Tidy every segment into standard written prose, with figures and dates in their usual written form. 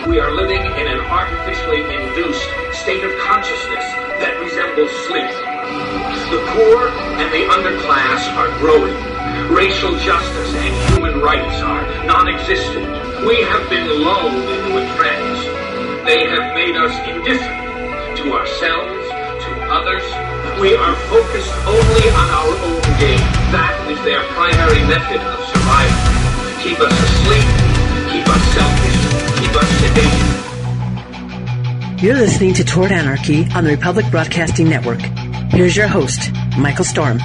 We are living in an artificially induced state of consciousness that resembles sleep. The poor and the underclass are growing. Racial justice and human rights are non-existent. We have been lulled into a trance. They have made us indifferent to ourselves, to others. We are focused only on our own gain. That is their primary method of survival. Keep us asleep, keep us selfish, keep us sedated. You're listening to Toward Anarchy on the Republic Broadcasting Network. Here's your host, Michael Storm.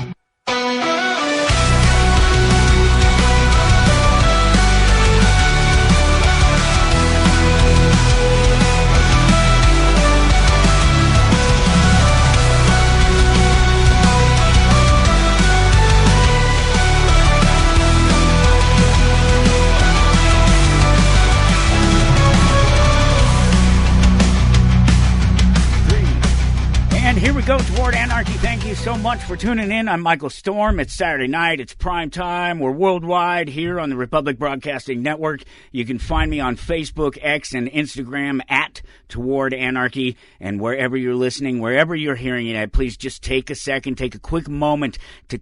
Here we go, Toward Anarchy. Thank you so much for tuning in. I'm Michael Storm. It's Saturday night. It's prime time. We're worldwide here on the Republic Broadcasting Network. You can find me on Facebook, X, and Instagram at Toward Anarchy. And wherever you're listening, wherever you're hearing it at, please just take a second, take a quick moment to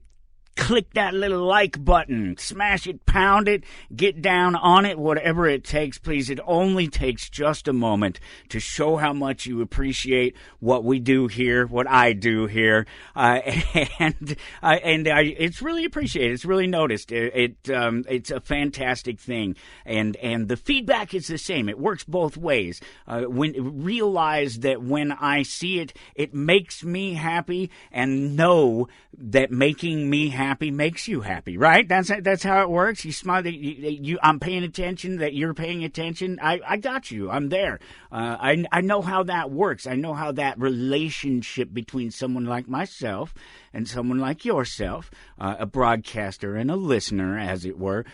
click that little like button, smash it, pound it, get down on it, whatever it takes, please. It only takes just a moment to show how much you appreciate what we do here, what I do here, and it's really appreciated. It's really noticed. It's a fantastic thing, and the feedback is the same. It works both ways. Realize that when I see it, it makes me happy, and know that making me happy makes you happy, right? That's how it works. You smile. I'm paying attention. That you're paying attention. I got you. I'm there. I know how that works. I know how that relationship between someone like myself and someone like yourself, a broadcaster and a listener, as it were,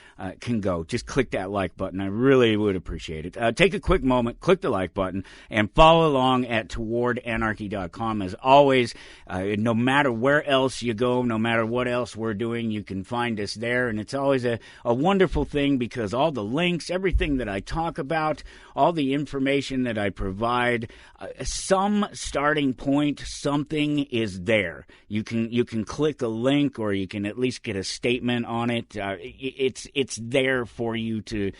can go. Just click that like button. I really would appreciate it. Take a quick moment, click the like button, and follow along at towardanarchy.com. As always, no matter where else you go, no matter what else we're doing, you can find us there. And it's always a wonderful thing, because all the links, everything that I talk about, all the information that I provide, some starting point, something is there. You can click a link, or you can at least get a statement on it. It's there for you to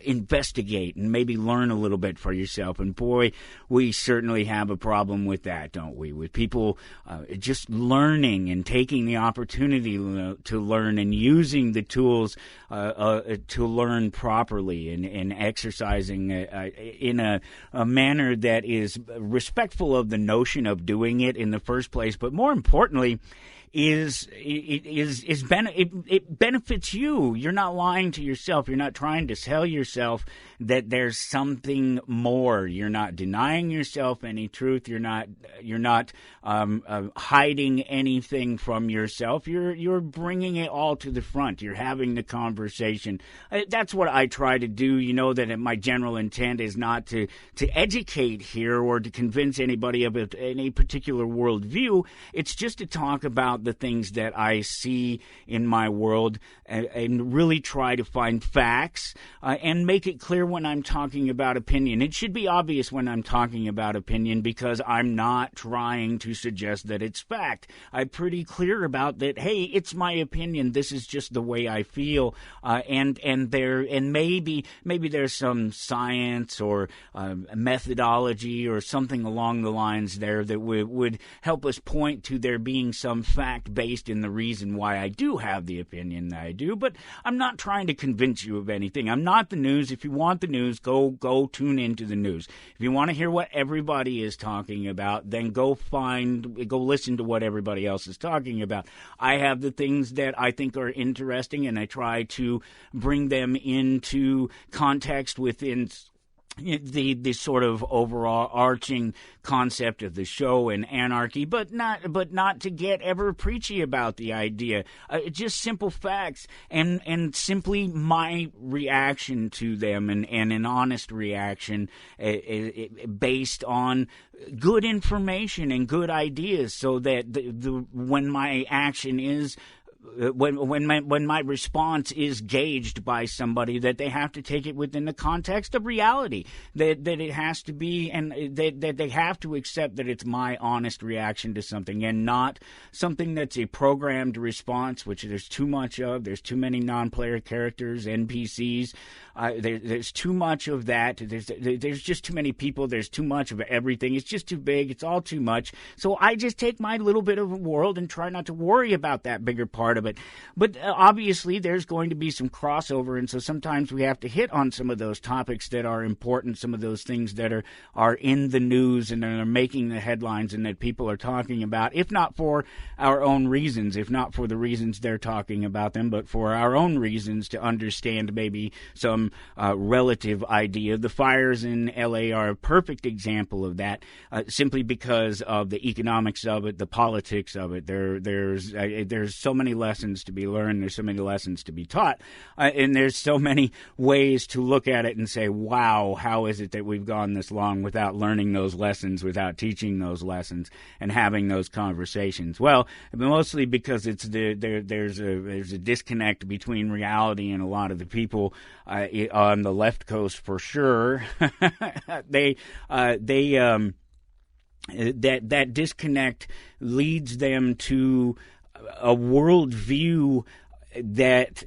investigate and maybe learn a little bit for yourself. And boy, we certainly have a problem with that, don't we? With people just learning and taking the opportunity to learn and using the tools to learn properly, and exercising in a manner that is respectful of the notion of doing it in the first place, but more importantly, it benefits you. You're not lying to yourself. You're not trying to tell yourself that there's something more. You're not denying yourself any truth. You're not hiding anything from yourself. You're bringing it all to the front. You're having the conversation. That's what I try to do. You know that my general intent is not to educate here or to convince anybody of any particular worldview. It's just to talk about the things that I see in my world, and really try to find facts and make it clear when I'm talking about opinion. It should be obvious when I'm talking about opinion, because I'm not trying to suggest that it's fact. I'm pretty clear about that. Hey, it's my opinion. This is just the way I feel, and maybe there's some science or methodology or something along the lines there that would help us point to there being some fact based in the reason why I do have the opinion that I do. But I'm not trying to convince you of anything. I'm not the news. If you want the news, go tune into the news. If you want to hear what everybody is talking about, then go listen to what everybody else is talking about. I have the things that I think are interesting, and I try to bring them into context within the sort of overall arching concept of the show and anarchy, but not to get ever preachy about the idea. Just simple facts and simply my reaction to them, and an honest reaction based on good information and good ideas, so that when my action is when my response is gauged by somebody, that they have to take it within the context of reality, that it has to be, and that they have to accept that it's my honest reaction to something and not something that's a programmed response, which there's too much of. There's too many non-player characters, NPCs. There's too much of that. There's just too many people. There's too much of everything. It's just too big. It's all too much. So I just take my little bit of a world and try not to worry about that bigger part of it. But obviously there's going to be some crossover, and so sometimes we have to hit on some of those topics that are important, some of those things that are in the news and that are making the headlines and that people are talking about, if not for our own reasons, if not for the reasons they're talking about them, but for our own reasons to understand maybe some relative idea. The fires in LA are a perfect example of that, simply because of the economics of it, the politics of it. There's so many lessons to be learned. There's so many lessons to be taught, and there's so many ways to look at it and say, wow, how is it that we've gone this long without learning those lessons, without teaching those lessons and having those conversations? Well, mostly because there's a disconnect between reality and a lot of the people on the left coast, for sure. That disconnect leads them to a worldview that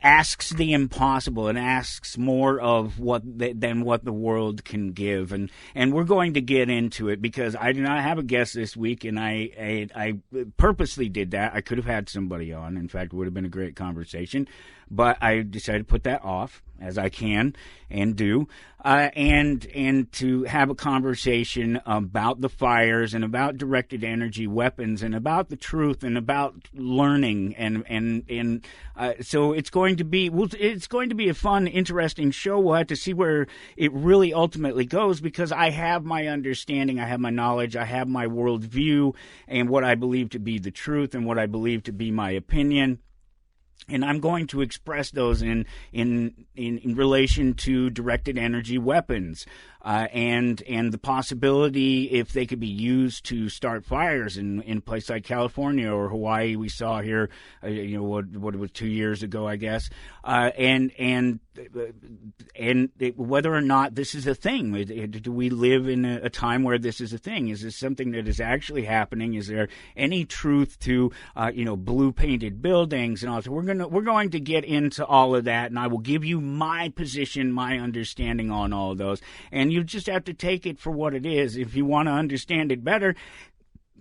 asks the impossible and asks more of than what the world can give, and we're going to get into it because I do not have a guest this week, and I purposely did that. I could have had somebody on. In fact, it would have been a great conversation, but I decided to put that off, as I can and do, and to have a conversation about the fires and about directed energy weapons and about the truth and about learning, and so it's going to be a fun, interesting show. We'll have to see where it really ultimately goes, because I have my understanding, I have my knowledge, I have my worldview, and what I believe to be the truth and what I believe to be my opinion. And I'm going to express those in relation to directed energy weapons, and the possibility, if they could be used to start fires in a place like California or Hawaii. We saw here, what it was 2 years ago, I guess, and whether or not this is a thing. Do we live in a time where this is a thing? Is this something that is actually happening? Is there any truth to blue painted buildings and all that? We're going to get into all of that, and I will give you my position, my understanding on all of those, and you just have to take it for what it is. If you want to understand it better,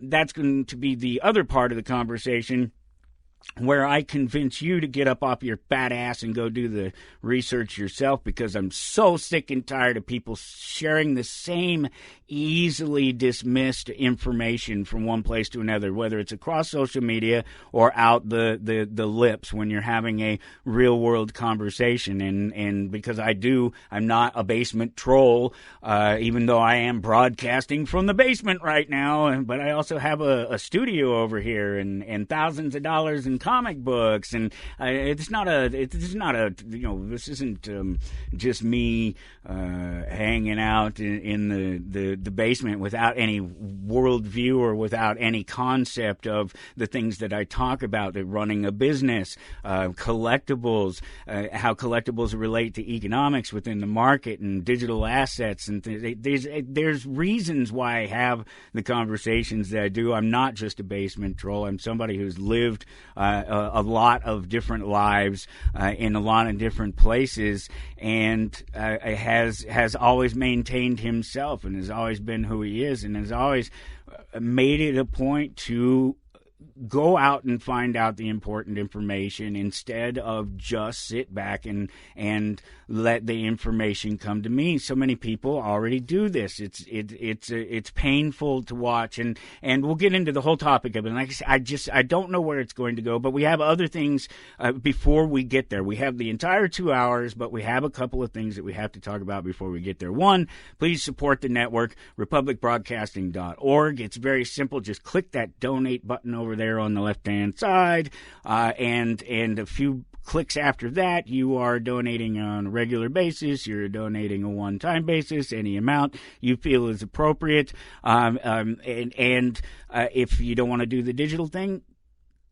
that's going to be the other part of the conversation, where I convince you to get up off your fat ass and go do the research yourself, because I'm so sick and tired of people sharing the same easily dismissed information from one place to another, whether it's across social media or out the lips when you're having a real world conversation. And because I'm not a basement troll, even though I am broadcasting from the basement right now, but I also have a studio over here and thousands of dollars in comic books, and this isn't just me hanging out in the basement without any worldview or without any concept of the things that I talk about, that running a business, collectibles, how collectibles relate to economics within the market and digital assets, and there's reasons why I have the conversations that I do. I'm not just a basement troll. I'm somebody who's lived a lot of different lives in a lot of different places, and has always maintained himself, and has always been who he is, and has always made it a point to go out and find out the important information instead of just sit back and let the information come to me. So many people already do this. It's painful to watch, and we'll get into the whole topic of it. And like I said, I don't know where it's going to go, but we have other things before we get there. We have the entire 2 hours, but we have a couple of things that we have to talk about before we get there. One, please support the network, republicbroadcasting.org. It's very simple. Just click that donate button over there on the left-hand side, and a few clicks after that, you are donating on a regular basis. You're donating a one-time basis, any amount you feel is appropriate. And if you don't want to do the digital thing,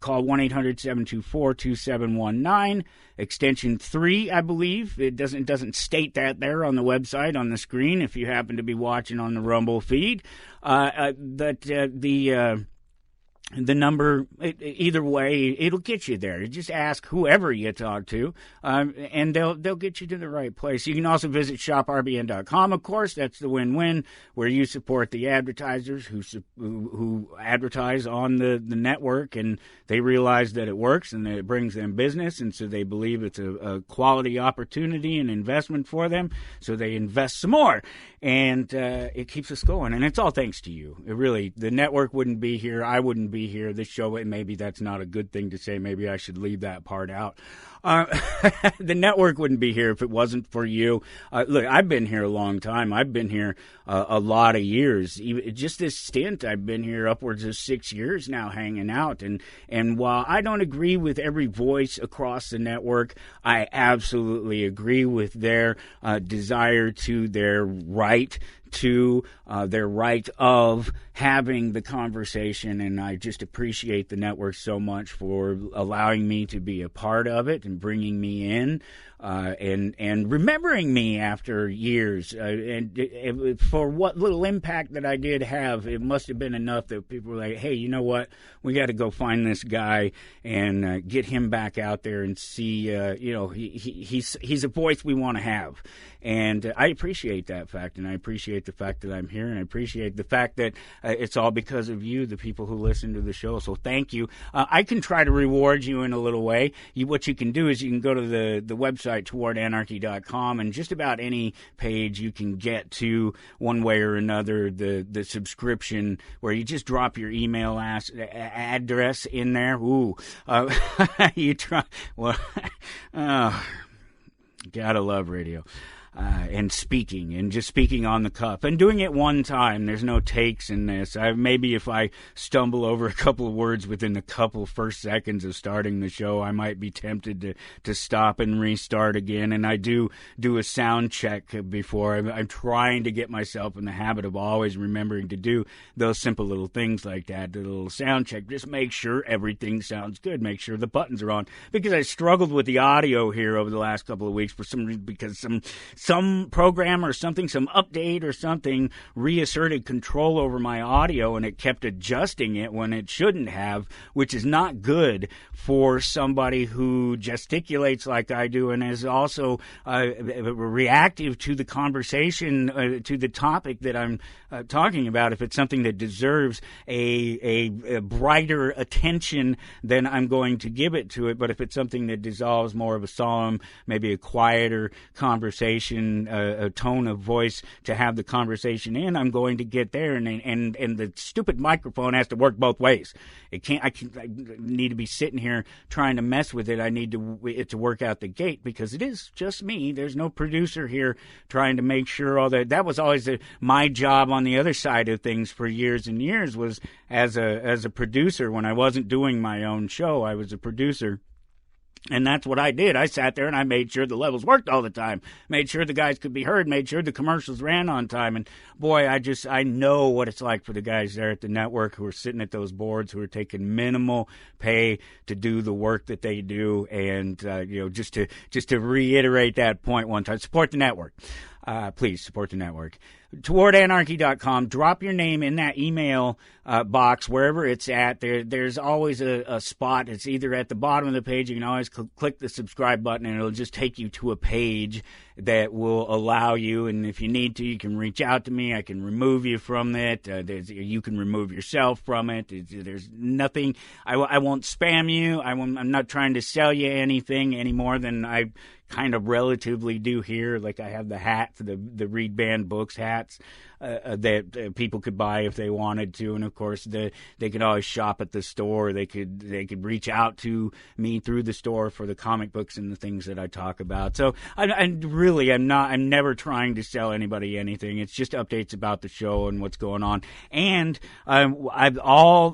call 1-800-724-2719, extension 3, I believe. It doesn't state that there on the website, on the screen, if you happen to be watching on the Rumble feed. The number, either way, it'll get you there. Just ask whoever you talk to, and they'll get you to the right place. You can also visit shoprbn.com, of course. That's the win-win, where you support the advertisers who advertise on the network, and they realize that it works and that it brings them business, and so they believe it's a quality opportunity and investment for them, so they invest some more. And it keeps us going, and it's all thanks to you. It really, the network wouldn't be here. I wouldn't be here. This show, and maybe that's not a good thing to say. Maybe I should leave that part out. The network wouldn't be here if it wasn't for you. Look, I've been here a long time. I've been here a lot of years. Just this stint, I've been here upwards of 6 years now, hanging out. And while I don't agree with every voice across the network, I absolutely agree with their desire to their right to their right of having the conversation, and I just appreciate the network so much for allowing me to be a part of it and bringing me in and remembering me after years. And for what little impact that I did have, it must have been enough that people were like, hey, you know what? We got to go find this guy and get him back out there and see, he's a voice we want to have. And I appreciate that fact, and I appreciate the fact that I'm here, and I appreciate the fact that it's all because of you, the people who listen to the show. So thank you. I can try to reward you in a little way. What you can do is you can go to the website, towardanarchy.com, and just about any page you can get to one way or another, the subscription, where you just drop your email address in there. Ooh, you try. Well, gotta love radio. And speaking, and just speaking on the cuff, and doing it one time. There's no takes in this. Maybe if I stumble over a couple of words within the couple first seconds of starting the show, I might be tempted to stop and restart again. And I do a sound check before. I'm trying to get myself in the habit of always remembering to do those simple little things like that. The little sound check. Just make sure everything sounds good. Make sure the buttons are on. Because I struggled with the audio here over the last couple of weeks for some reason, because some program or something, some update or something reasserted control over my audio, and it kept adjusting it when it shouldn't have, which is not good for somebody who gesticulates like I do and is also reactive to the conversation, to the topic that I'm talking about. If it's something that deserves a brighter attention, then I'm going to give it to it. But if it's something that dissolves more of a solemn, maybe a quieter conversation, a tone of voice to have the conversation in, I'm going to get there, and the stupid microphone has to work both ways. I need to be sitting here trying to mess with it. I need it to work out the gate, because it is just me. There's no producer here trying to make sure all that. That was always my job on the other side of things for years and years, was as a producer. When I wasn't doing my own show, I was a producer. And that's what I did. I sat there and I made sure the levels worked all the time, made sure the guys could be heard, made sure the commercials ran on time. And boy, I know what it's like for the guys there at the network who are sitting at those boards, who are taking minimal pay to do the work that they do. And, just to reiterate that point one time, support the network. Please support the network. TowardAnarchy.com. Drop your name in that email box wherever it's at. There's always a spot. It's either at the bottom of the page. You can always click the subscribe button, and it'll just take you to a page that will allow you. And if you need to, you can reach out to me. I can remove you from it. You can remove yourself from it. There's nothing. I won't spam you. I'm not trying to sell you anything any more than I kind of relatively do here. Like I have the hats, the Read Band Books hats that people could buy if they wanted to, and of course they could always shop at the store. They could reach out to me through the store for the comic books and the things that I talk about. So I'm never trying to sell anybody anything. It's just updates about the show and what's going on. And until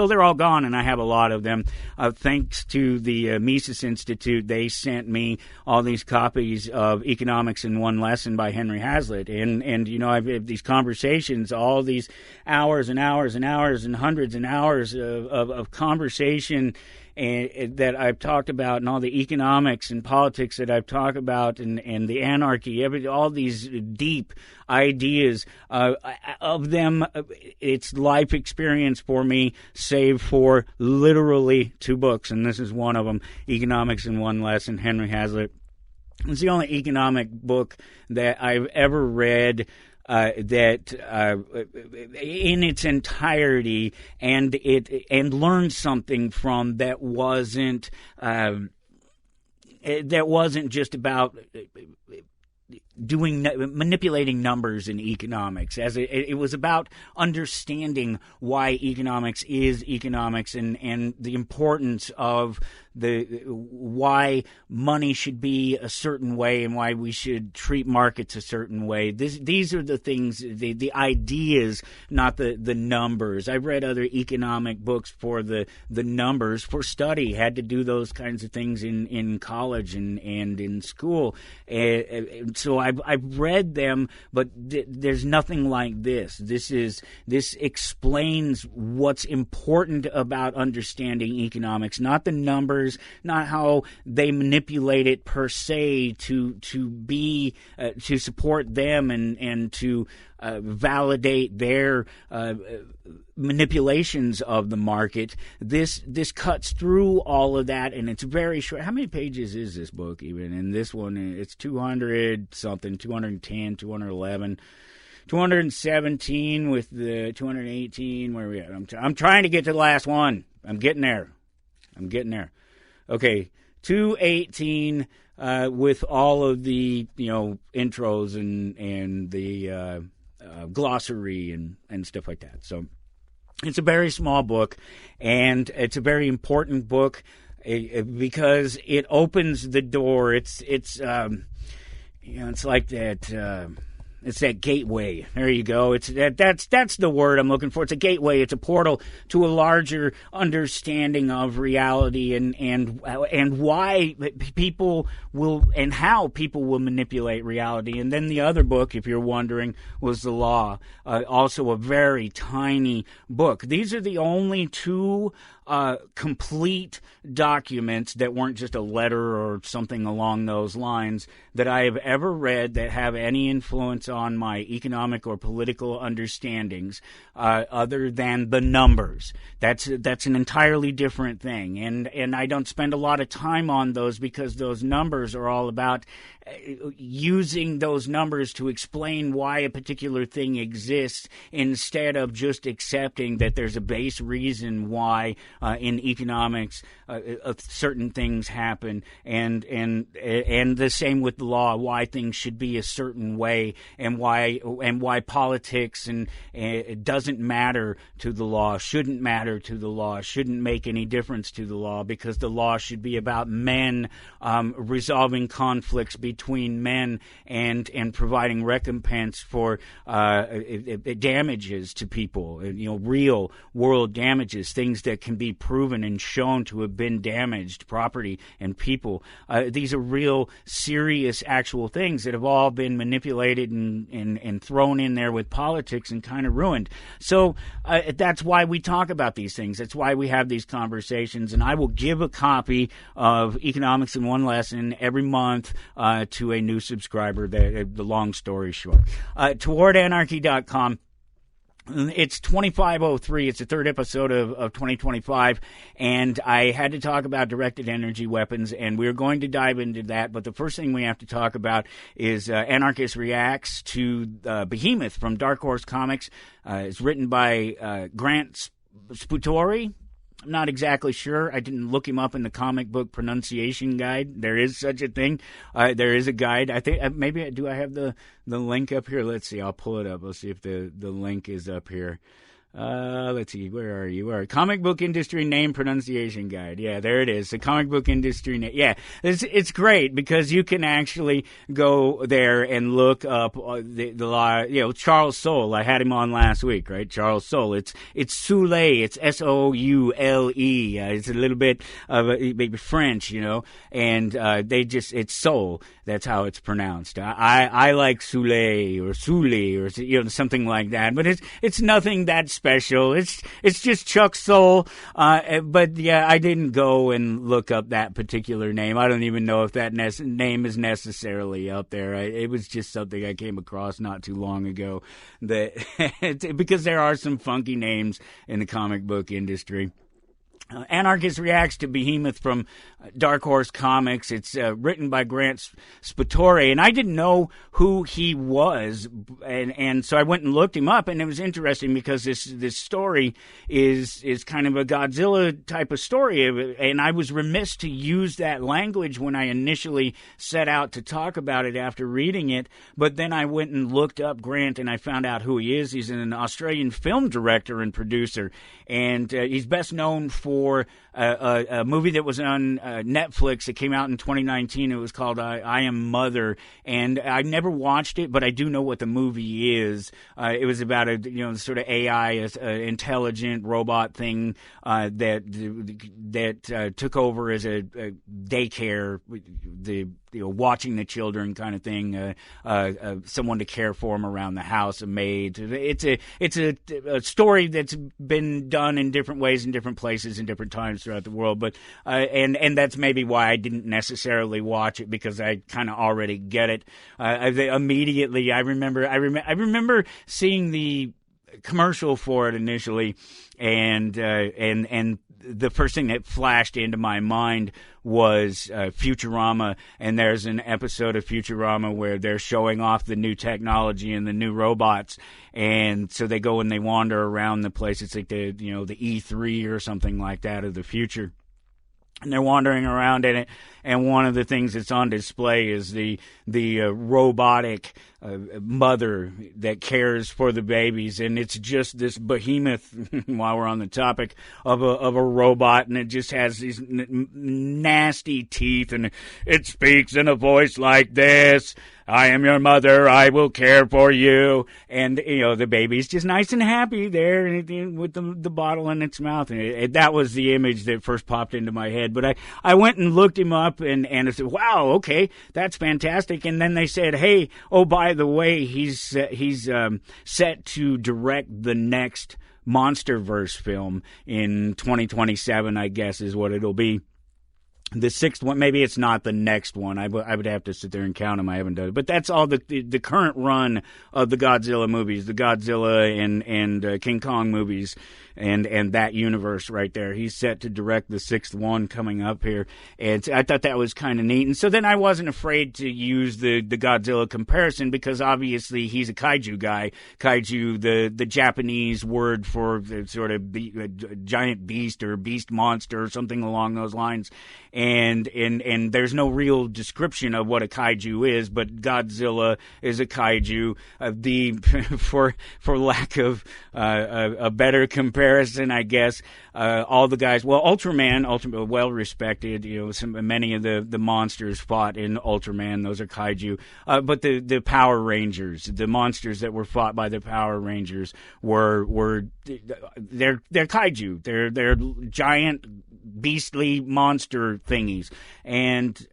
they're all gone, and I have a lot of them. Thanks to the Mises Institute, they sent me all these copies of Economics in One Lesson by Henry Hazlitt, and And I've had these conversations, all these hours and hours and hours and hundreds and hours of conversation that I've talked about, and all the economics and politics that I've talked about, and the anarchy, all these deep ideas of them. It's life experience for me, save for literally 2 books, and this is one of them, Economics in One Lesson, Henry Hazlitt. It's the only economic book that I've ever read that in its entirety, and learned something from that wasn't just about manipulating numbers in economics, as it was about understanding why economics is economics, and the importance of why money should be a certain way and why we should treat markets a certain way. These are the things, the ideas, not the numbers. I've read other economic books for the numbers, for study, had to do those kinds of things in college and in school. So I've read them, but there's nothing like this. This explains what's important about understanding economics, not the numbers, not how they manipulate it per se to support them and to validate their manipulations of the market. This cuts through all of that, and it's very short. How many pages is this book even? And this one, it's 200 something, 210, 211. 217 with the 218. Where are we at? I'm trying to get to the last one. I'm getting there. Okay, 218 with all of the intros and the glossary and stuff like that. So it's a very small book, and it's a very important book because it opens the door. It's like that. It's that gateway. There you go. That's the word I'm looking for. It's a gateway. It's a portal to a larger understanding of reality and why people will and how people will manipulate reality. And then the other book, if you're wondering, was The Law. Also a very tiny book. These are the only 2 complete documents that weren't just a letter or something along those lines that I have ever read that have any influence on my economic or political understandings other than the numbers. That's an entirely different thing, and I don't spend a lot of time on those because those numbers are all about using those numbers to explain why a particular thing exists instead of just accepting that there's a base reason why in economics certain things happen, and the same with the law, why things should be a certain way, and why politics and it doesn't matter to the law, shouldn't matter to the law, shouldn't make any difference to the law, because the law should be about men resolving conflicts between men and providing recompense for damages to people, real world damages, things that can be proven and shown to have been damaged, property and people. These are real, serious, actual things that have all been manipulated and thrown in there with politics and kind of ruined. So that's why we talk about these things. That's why we have these conversations. And I will give a copy of Economics in One Lesson every month to a new subscriber. The long story short. TowardAnarchy.com. It's 2503. It's the 3rd episode of 2025, and I had to talk about directed energy weapons, and we're going to dive into that. But the first thing we have to talk about is Anarchist reacts to Behemoth from Dark Horse Comics. It's written by Grant Sputori. I'm not exactly sure. I didn't look him up in the comic book pronunciation guide. There is such a thing. There is a guide. I think do I have the link up here? Let's see. I'll pull it up. Let's see if the link is up here. Let's see, where are you? Comic Book Industry Name Pronunciation Guide. Yeah, there it is. The comic book industry name. Yeah, it's great because you can actually go there and look up Charles Soule. I had him on last week, right? Charles Soule. It's Soule. It's Soule. It's a little bit of maybe French, and it's Soule. That's how it's pronounced. I like Soule or something like that, but it's nothing that special. It's just Chuck Soule. But yeah, I didn't go and look up that particular name. I don't even know if that name is necessarily up there. It was just something I came across not too long ago because there are some funky names in the comic book industry. Anarchist reacts to Behemoth from Dark Horse Comics. It's written by Grant Spatore, and I didn't know who he was, and so I went and looked him up, and it was interesting because this story is kind of a Godzilla type of story, and I was remiss to use that language when I initially set out to talk about it after reading it, but then I went and looked up Grant, and I found out who he is. He's an Australian film director and producer, and he's best known for a movie that was on Netflix. It came out in 2019. It was called I Am Mother, and I never watched it, but I do know what the movie is. It was about a sort of AI, intelligent robot thing that took over as a daycare, watching the children kind of thing, someone to care for them around the house, a maid. It's a story that's been done in different ways in different places in different times throughout the world, but and that's maybe why I didn't necessarily watch it, because I kind of already get it. Immediately, I remember seeing the commercial for it initially, and the first thing that flashed into my mind was Futurama, and there's an episode of Futurama where they're showing off the new technology and the new robots, and so they go and they wander around the place. It's like the E3 or something like that of the future. And they're wandering around in it, and one of the things that's on display is the robotic mother that cares for the babies, and it's just this behemoth. While we're on the topic of a robot, and it just has these nasty teeth, and it speaks in a voice like this: "I am your mother. I will care for you." And the baby's just nice and happy there, with the bottle in its mouth. And that was the image that first popped into my head. But I went and looked him up, and I said, "Wow, okay, that's fantastic." And then they said, "Hey, oh, by the way, he's set to direct the next Monsterverse film in 2027, I guess is what it'll be. The sixth one, maybe it's not the next one. I would have to sit there and count them. I haven't done it. But that's all the current run of the Godzilla movies, the Godzilla and King Kong movies, and that universe right there. He's set to direct the sixth one coming up here. And I thought that was kind of neat. And so then I wasn't afraid to use the Godzilla comparison, because obviously he's a kaiju guy. Kaiju, the Japanese word for the sort of giant beast or beast monster or something along those lines. And there's no real description of what a kaiju is, but Godzilla is a kaiju. For lack of a better comparison, I guess, all the guys. Well, Ultraman, well respected. Many of the monsters fought in Ultraman. Those are kaiju. But the Power Rangers, the monsters that were fought by the Power Rangers were they're kaiju. They're giant, beastly monster thingies, and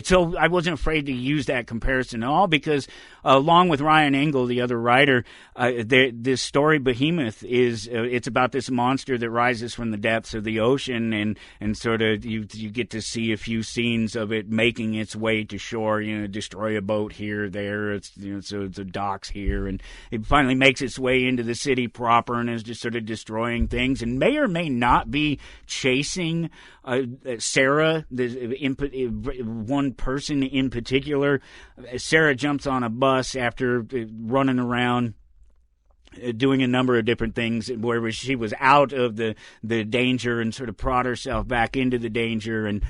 so I wasn't afraid to use that comparison at all, because along with Ryan Engel, the other writer, this story Behemoth it's about this monster that rises from the depths of the ocean, and sort of you get to see a few scenes of it making its way to shore, destroy a boat here, there, so the docks here, and it finally makes its way into the city proper and is just sort of destroying things, and may or may not be chasing Sarah, one person in particular. Sarah jumps on a bus after running around doing a number of different things where she was out of the danger and sort of brought herself back into the danger, and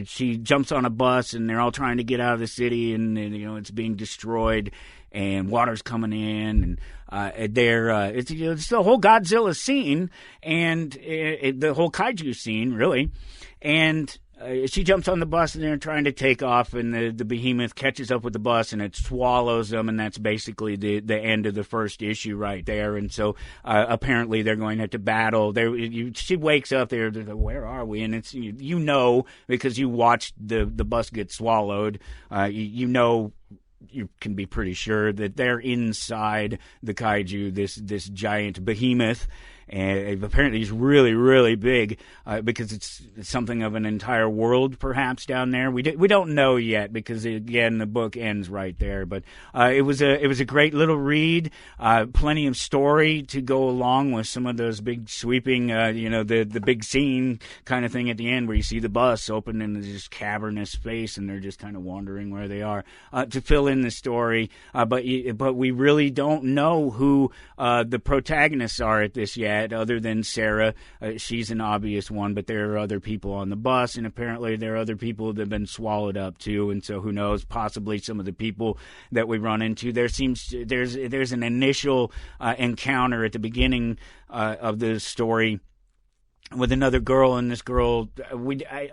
She jumps on a bus, and they're all trying to get out of the city, and it's being destroyed, and water's coming in, and it's the whole Godzilla scene, and the whole kaiju scene, really, and she jumps on the bus, and they're trying to take off, and the behemoth catches up with the bus, and it swallows them, and that's basically the end of the first issue right there. And so apparently they're going to have to battle. She wakes up there, where are we? And it's because you watched the bus get swallowed. You can be pretty sure that they're inside the kaiju, this giant behemoth. And apparently he's really, really big because it's something of an entire world, perhaps, down there. We don't know yet because, again, the book ends right there. But it was a great little read. Plenty of story to go along with some of those big sweeping, the big scene kind of thing at the end where you see the bus open in this cavernous space and they're just kind of wondering where they are to fill in the story. But we really don't know who the protagonists are at this yet. Other than Sarah, she's an obvious one, but there are other people on the bus, and apparently there are other people that have been swallowed up too, and so who knows, possibly some of the people that we run into. There's an initial encounter at the beginning of the story with another girl, and this girl,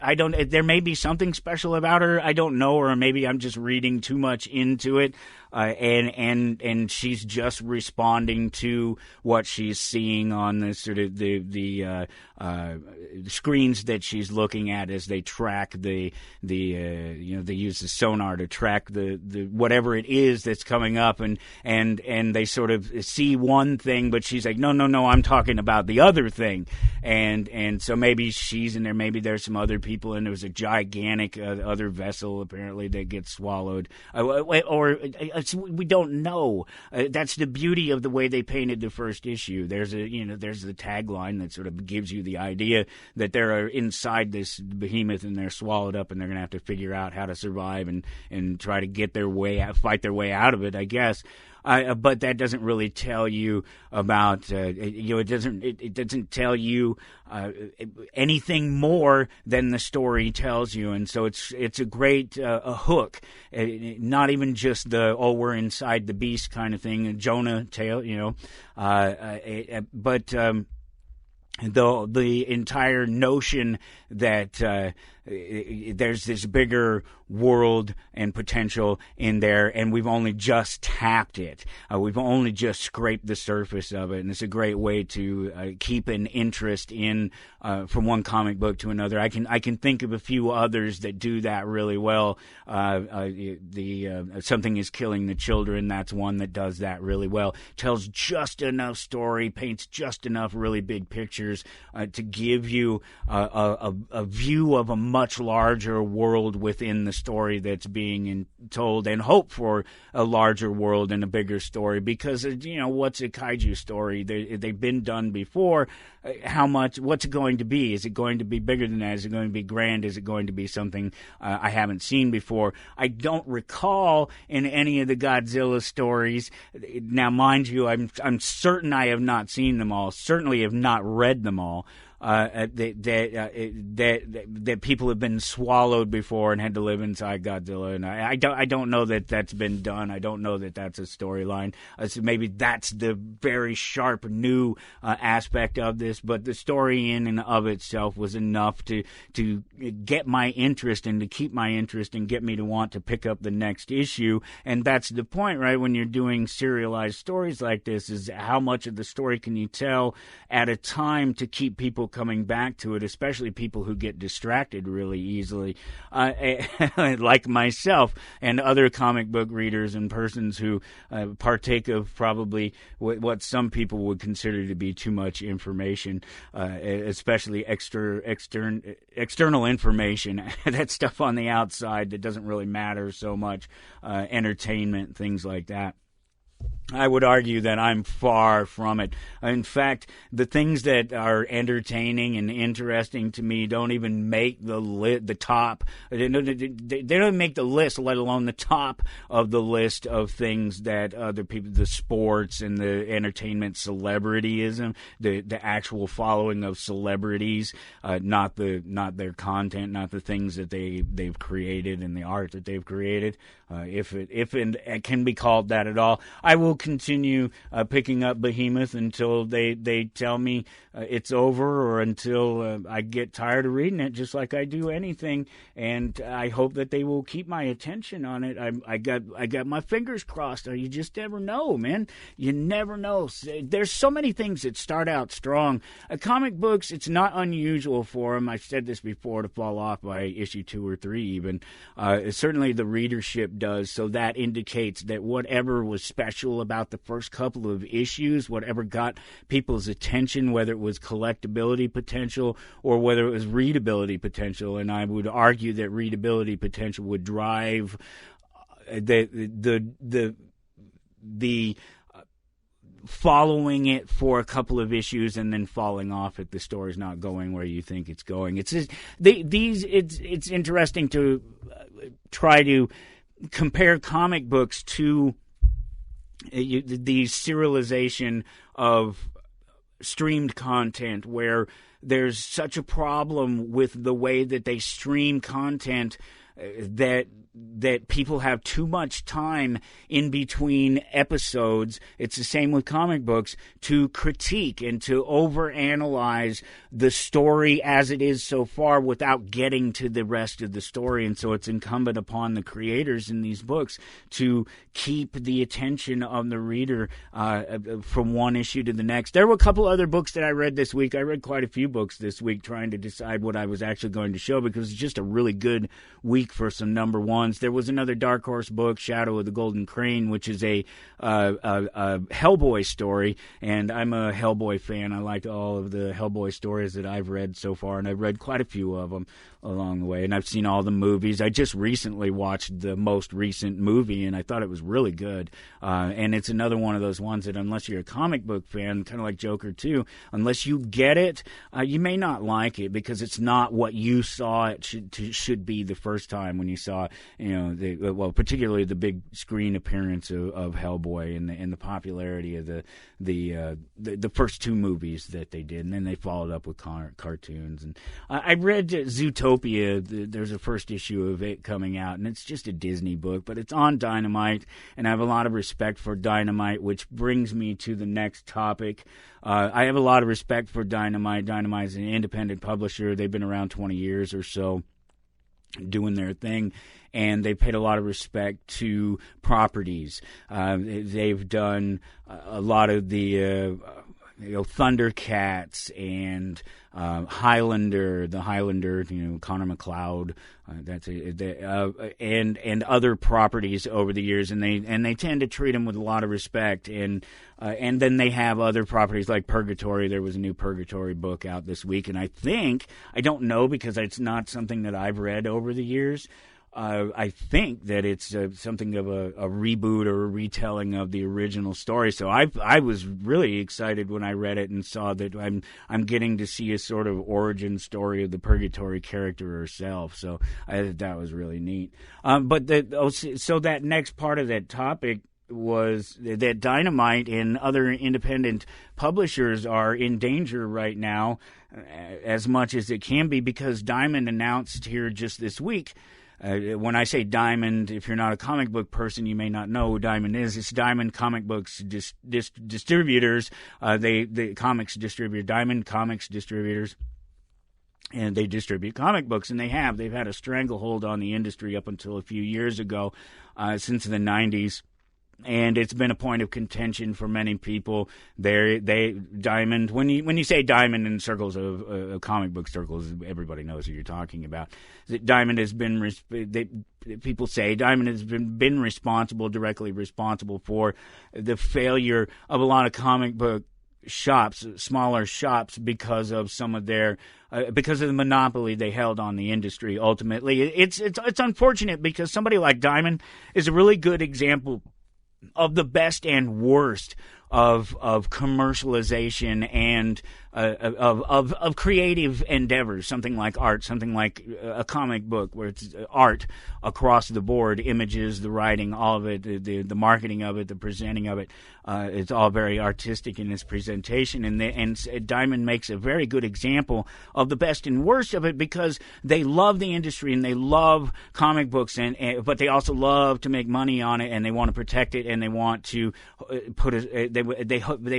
I don't. There may be something special about her. I don't know, or maybe I'm just reading too much into it, and she's just responding to what she's seeing on the sort of the screens that she's looking at as they track they use the sonar to track the whatever it is that's coming up, and they sort of see one thing, but she's like, no, I'm talking about the other thing, and so maybe she's in there, maybe there's some other people, and there was a gigantic other vessel apparently that gets swallowed, or we don't know. That's the beauty of the way they painted the first issue. There's the tagline that sort of gives you the idea that they're inside this behemoth and they're swallowed up, and they're going to have to figure out how to survive and try to get their way out, fight their way out of it, I guess. But that doesn't really tell you about it doesn't tell you anything more than the story tells you, and so it's a great a hook. Not even just we're inside the beast kind of thing, a Jonah tale, but the entire notion that there's this bigger world and potential in there, and we've only just tapped it. We've only just scraped the surface of it, and it's a great way to keep an interest in from one comic book to another. I can think of a few others that do that really well. Something is Killing the Children. That's one that does that really well. Tells just enough story, paints just enough really big pictures to give you a view of a much larger world within the story that's being told, and hope for a larger world and a bigger story, because what's a kaiju story? They've been done before. What's it going to be? Is it going to be bigger than that? Is it going to be grand? Is it going to be something I haven't seen before? I don't recall in any of the Godzilla stories. Now, mind you, I'm certain I have not seen them all. Certainly have not read them all. That people have been swallowed before and had to live inside Godzilla, and I don't know that that's been done. I don't know that that's a storyline. So maybe that's the very sharp new aspect of this, but the story in and of itself was enough to get my interest and to keep my interest and get me to want to pick up the next issue. And that's the point, right? When you're doing serialized stories like this, is how much of the story can you tell at a time to keep people coming back to it, especially people who get distracted really easily, like myself and other comic book readers and persons who partake of probably what some people would consider to be too much information, especially external information, that stuff on the outside that doesn't really matter so much, entertainment, things like that. I would argue that I'm far from it. In fact, the things that are entertaining and interesting to me don't even make the top. They don't make the list, let alone the top of the list of things that other people, the sports and the entertainment celebrityism, the actual following of celebrities, not their content, not the things that they've created and the art that they've created. If it can be called that at all, I will continue picking up Behemoth until they tell me it's over, or until I get tired of reading it, just like I do anything. And I hope that they will keep my attention on it. I got my fingers crossed. You just never know, man. You never know. There's so many things that start out strong. Comic books, it's not unusual for them. I've said this before, to fall off by issue 2 or 3 even. Certainly the readership does, so that indicates that whatever was special about the first couple of issues, whatever got people's attention, whether it was collectability potential or whether it was readability potential, and I would argue that readability potential would drive the following it for a couple of issues and then falling off if the story's not going where you think it's going. It's just, it's interesting to try to compare comic books to the serialization of streamed content, where there's such a problem with the way that they stream content that people have too much time in between episodes. It's the same with comic books, to critique and to overanalyze the story as it is so far without getting to the rest of the story. And so it's incumbent upon the creators in these books to keep the attention of the reader from one issue to the next. There were a couple other books that I read this week. I read quite a few books this week trying to decide what I was actually going to show, because it's just a really good week for some number ones. There was another Dark Horse book, Shadow of the Golden Crane, which is a Hellboy story, and I'm a Hellboy fan. I liked all of the Hellboy stories that I've read so far, and I've read quite a few of them along the way, and I've seen all the movies. I just recently watched the most recent movie, and I thought it was really good, and it's another one of those ones that unless you're a comic book fan, kind of like Joker 2, unless you get it, you may not like it, because it's not what you saw it should be the first time when you saw, particularly the big screen appearance of Hellboy and the popularity of the first 2 movies that they did, and then they followed up with cartoons. And I read Zootopia. There's a first issue of it coming out, and it's just a Disney book, but it's on Dynamite, and I have a lot of respect for Dynamite, which brings me to the next topic. I have a lot of respect for Dynamite. Dynamite is an independent publisher. They've been around 20 years or so, doing their thing, and they paid a lot of respect to properties. They've done a lot of the Thundercats and Highlander, Connor McLeod, and other properties over the years, and they tend to treat them with a lot of respect. And then they have other properties like Purgatory. There was a new Purgatory book out this week, and I don't know because it's not something that I've read over the years. I think that it's something of a reboot or a retelling of the original story. So I was really excited when I read it and saw that I'm getting to see a sort of origin story of the Purgatory character herself. So that was really neat. So that next part of that topic was that Dynamite and other independent publishers are in danger right now, as much as it can be, because Diamond announced here just this week. When I say Diamond, if you're not a comic book person, you may not know who Diamond is. It's Diamond Comic Books Distributors. The comics distributor, Diamond Comics Distributors, and they distribute comic books, and they've had a stranglehold on the industry up until a few years ago, since the 90s. And it's been a point of contention for many people. Diamond. When you say Diamond in circles of comic book circles, everybody knows who you're talking about. Diamond has been. People say Diamond has been directly responsible for the failure of a lot of comic book shops, smaller shops, because of some of their. Because of the monopoly they held on the industry. Ultimately, it's unfortunate, because somebody like Diamond is a really good example the best and worst of commercialization and of creative endeavors, something like art, something like a comic book, where it's art across the board, images, the writing, all of it, the marketing of it, the presenting of it. It's all very artistic in its presentation, and Diamond makes a very good example of the best and worst of it, because they love the industry and they love comic books, but they also love to make money on it, and they want to protect it, and they want to put they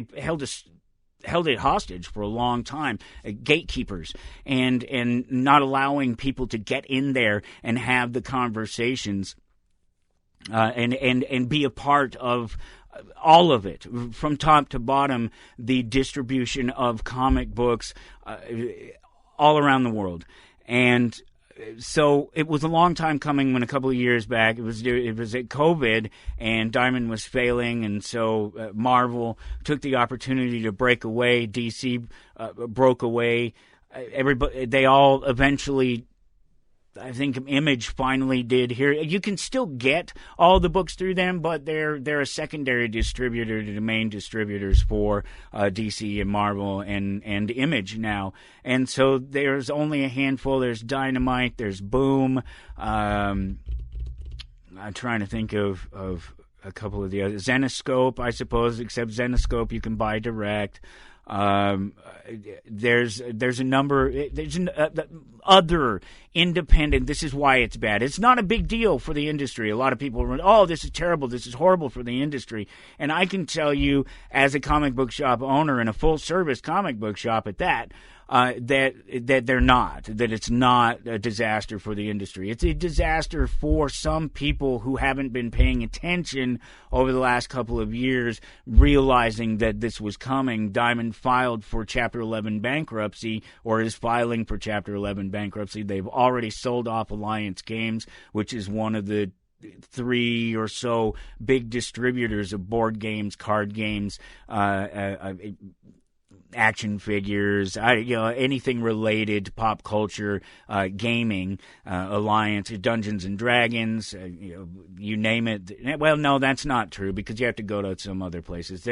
held it hostage for a long time, gatekeepers, and not allowing people to get in there and have the conversations, and be a part of all of it, from top to bottom, the distribution of comic books all around the world. And so it was a long time coming. When a couple of years back, it was at COVID, and Diamond was failing, and so Marvel took the opportunity to break away. DC broke away. They all eventually, I think Image finally did here. You can still get all the books through them, but they're a secondary distributor to the main distributors for DC and Marvel and Image now. And so there's only a handful. There's Dynamite, there's Boom. I'm trying to think of a couple of the others. Zenoscope, I suppose, except Zenoscope you can buy direct. There's a number, other independent. This is why it's bad. It's not a big deal for the industry. A lot of people are, oh, this is terrible, this is horrible for the industry. And I can tell you, as a comic book shop owner and a full service comic book shop at that, that they're not, that it's not a disaster for the industry. It's a disaster for some people who haven't been paying attention over the last couple of years, realizing that this was coming. Diamond filed for Chapter 11 bankruptcy, or is filing for Chapter 11 bankruptcy. They've already sold off Alliance Games, which is one of the 3 or so big distributors of board games, card games, action figures, anything related to pop culture, gaming, Alliance, Dungeons and Dragons, you name it. Well, no, that's not true, because you have to go to some other places.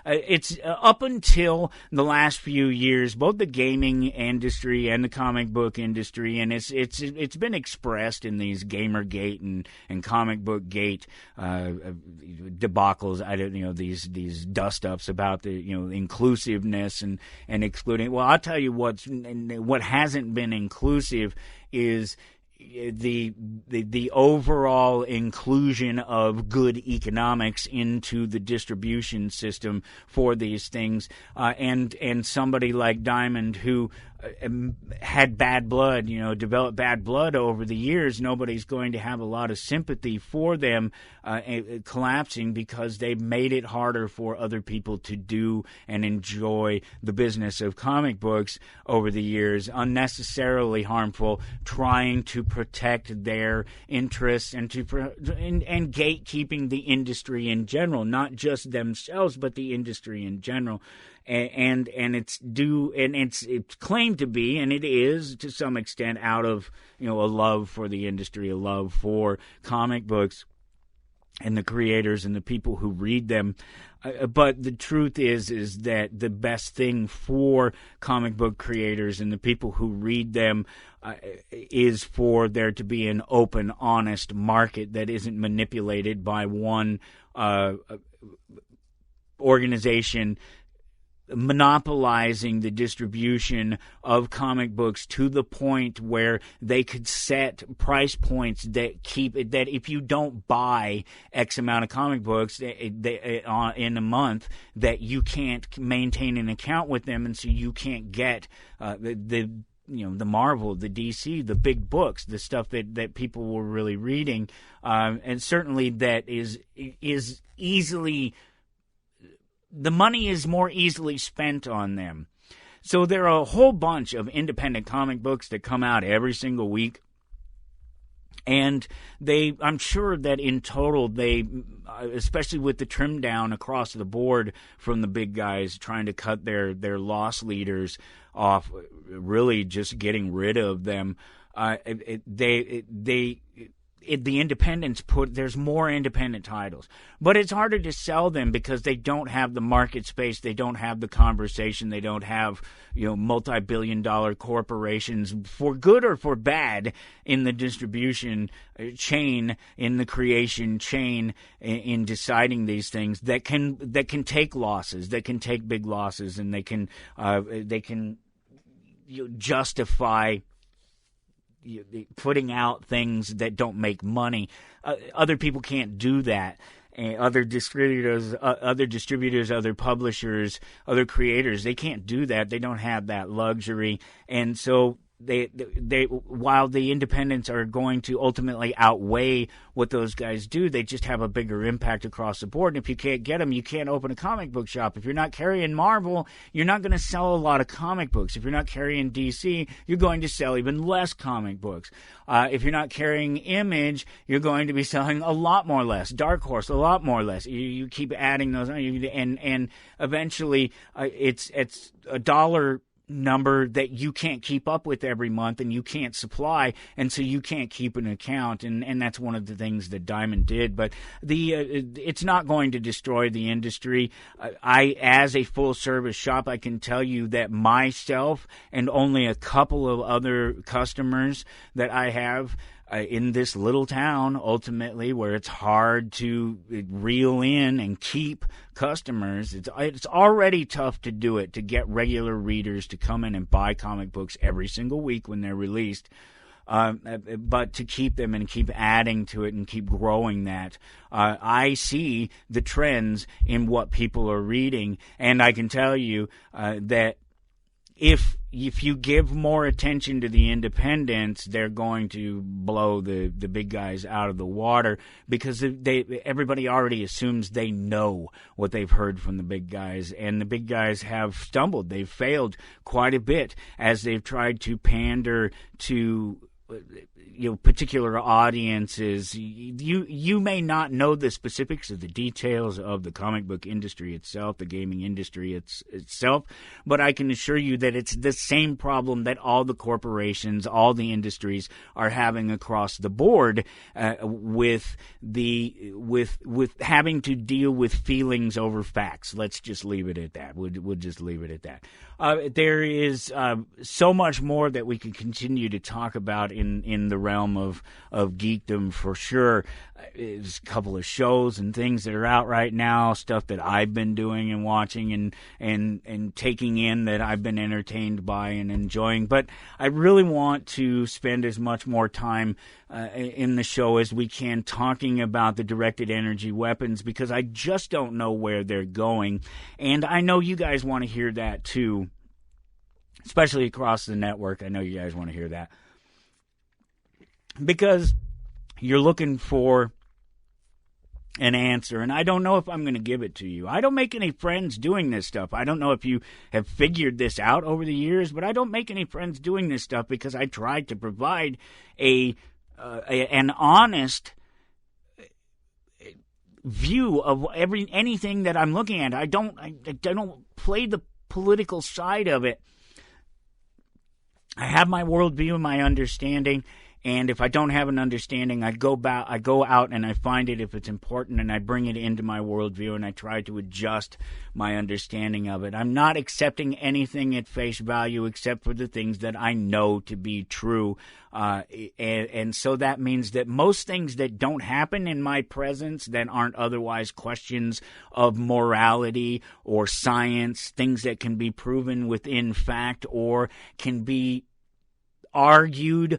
It's up until the last few years, both the gaming industry and the comic book industry, and it's been expressed in these Gamergate and comic book gate debacles. These dust ups about the inclusiveness and excluding. Well, I'll tell you what hasn't been inclusive is the overall inclusion of good economics into the distribution system for these things, and somebody like Diamond, who had bad blood, developed bad blood over the years. Nobody's going to have a lot of sympathy for them collapsing, because they made it harder for other people to do and enjoy the business of comic books over the years. Unnecessarily harmful, trying to protect their interests and gatekeeping the industry in general, not just themselves, but the industry in general. And it's claimed to be, and it is to some extent, out of a love for the industry, a love for comic books and the creators and the people who read them. But the truth is that the best thing for comic book creators and the people who read them is for there to be an open, honest market that isn't manipulated by one organization monopolizing the distribution of comic books to the point where they could set price points that if you don't buy X amount of comic books in a month, that you can't maintain an account with them, and so you can't get the Marvel, the DC, the big books, the stuff that people were really reading, and certainly that is easily. The money is more easily spent on them. So there are a whole bunch of independent comic books that come out every single week. And I'm sure that in total they, especially with the trim down across the board from the big guys trying to cut their loss leaders off, really just getting rid of them, the independents there's more independent titles, but it's harder to sell them because they don't have the market space, they don't have the conversation, they don't have, multi-billion-dollar corporations, for good or for bad, in the distribution chain, in the creation chain, in deciding these things that can take losses, that can take big losses, and they can justify putting out things that don't make money. Other people can't do that. Other distributors, other publishers, other creators, they can't do that. They don't have that luxury. And so they while the independents are going to ultimately outweigh what those guys do, they just have a bigger impact across the board. And if you can't get them, you can't open a comic book shop. If you're not carrying Marvel, you're not going to sell a lot of comic books. If you're not carrying DC, you're going to sell even less comic books. If you're not carrying Image, you're going to be selling a lot more less. Dark Horse, a lot more less. You keep adding those, and eventually it's a dollar number that you can't keep up with every month, and you can't supply, and so you can't keep an account, and that's one of the things that Diamond did. But it's not going to destroy the industry. I, as a full service shop, I can tell you that myself and only a couple of other customers that I have in this little town, ultimately, where it's hard to reel in and keep customers. It's already tough to do it, to get regular readers to come in and buy comic books every single week when they're released. But to keep them and keep adding to it and keep growing that, I see the trends in what people are reading, and I can tell you that if you give more attention to the independents, they're going to blow the big guys out of the water, because everybody already assumes they know what they've heard from the big guys, and the big guys have stumbled. They've failed quite a bit as they've tried to pander to particular audiences. You may not know the specifics of the details of the comic book industry itself, the gaming industry itself, but I can assure you that it's the same problem that all the corporations, all the industries are having across the board, with having to deal with feelings over facts. Let's just leave it at that. We'll just leave it at that. There is so much more that we could continue to talk about in the realm of geekdom, for sure. There's a couple of shows and things that are out right now, stuff that I've been doing and watching and taking in, that I've been entertained by and enjoying. But I really want to spend as much more time in the show as we can talking about the directed energy weapons, because I just don't know where they're going. And I know you guys want to hear that too, especially across the network. I know you guys want to hear that, because you're looking for an answer, and I don't know if I'm going to give it to you. I don't make any friends doing this stuff. I don't know if you have figured this out over the years, but I don't make any friends doing this stuff because I try to provide an honest view of anything that I'm looking at. I don't play the political side of it. I have my worldview and my understanding, and if I don't have an understanding, I go out and I find it if it's important, and I bring it into my worldview, and I try to adjust my understanding of it. I'm not accepting anything at face value except for the things that I know to be true, and so that means that most things that don't happen in my presence, that aren't otherwise questions of morality or science, things that can be proven within fact or can be argued.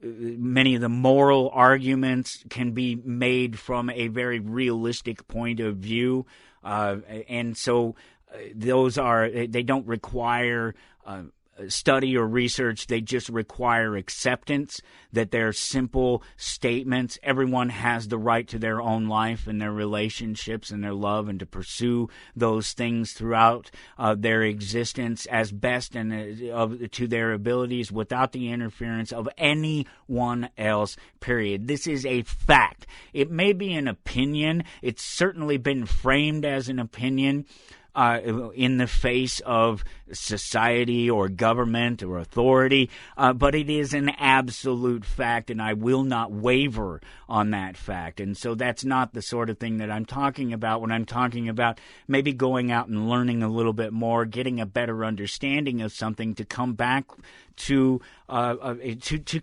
Many of the moral arguments can be made from a very realistic point of view, and so they don't require study or research. They just require acceptance, that they're simple statements. Everyone has the right to their own life and their relationships and their love, and to pursue those things throughout their existence as best and to their abilities, without the interference of anyone else, period. This is a fact. It may be an opinion. It's certainly been framed as an opinion, in the face of society or government or authority, but it is an absolute fact, and I will not waver on that fact. And so that's not the sort of thing that I'm talking about when I'm talking about maybe going out and learning a little bit more, getting a better understanding of something to come back to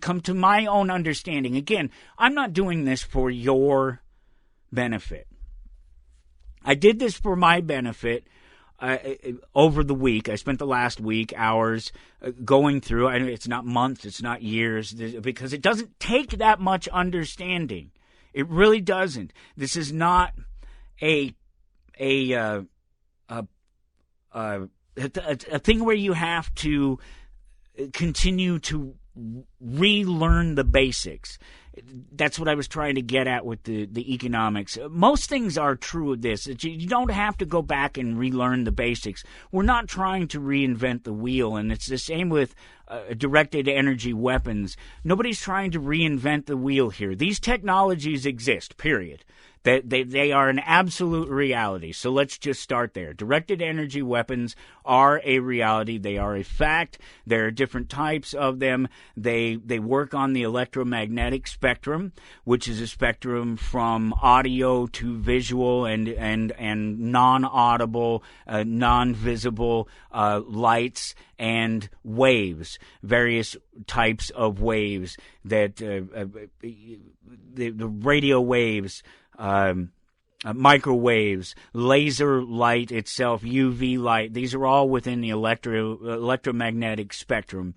come to my own understanding. Again, I'm not doing this for your benefit. I did this for my benefit over the week. I spent the last week, hours, going through. It's not months, it's not years, because it doesn't take that much understanding. It really doesn't. This is not a thing where you have to continue to relearn the basics. That's what I was trying to get at with the economics. Most things are true of this. You don't have to go back and relearn the basics. We're not trying to reinvent the wheel, and it's the same with directed energy weapons. Nobody's trying to reinvent the wheel here. These technologies exist, period. They are an absolute reality. So let's just start there. Directed energy weapons are a reality. They are a fact. There are different types of them. They work on the electromagnetic spectrum, which is a spectrum from audio to visual and non-audible, non-visible lights and waves, various types of waves that the radio waves, microwaves, laser light itself, UV light. These are all within the electromagnetic spectrum.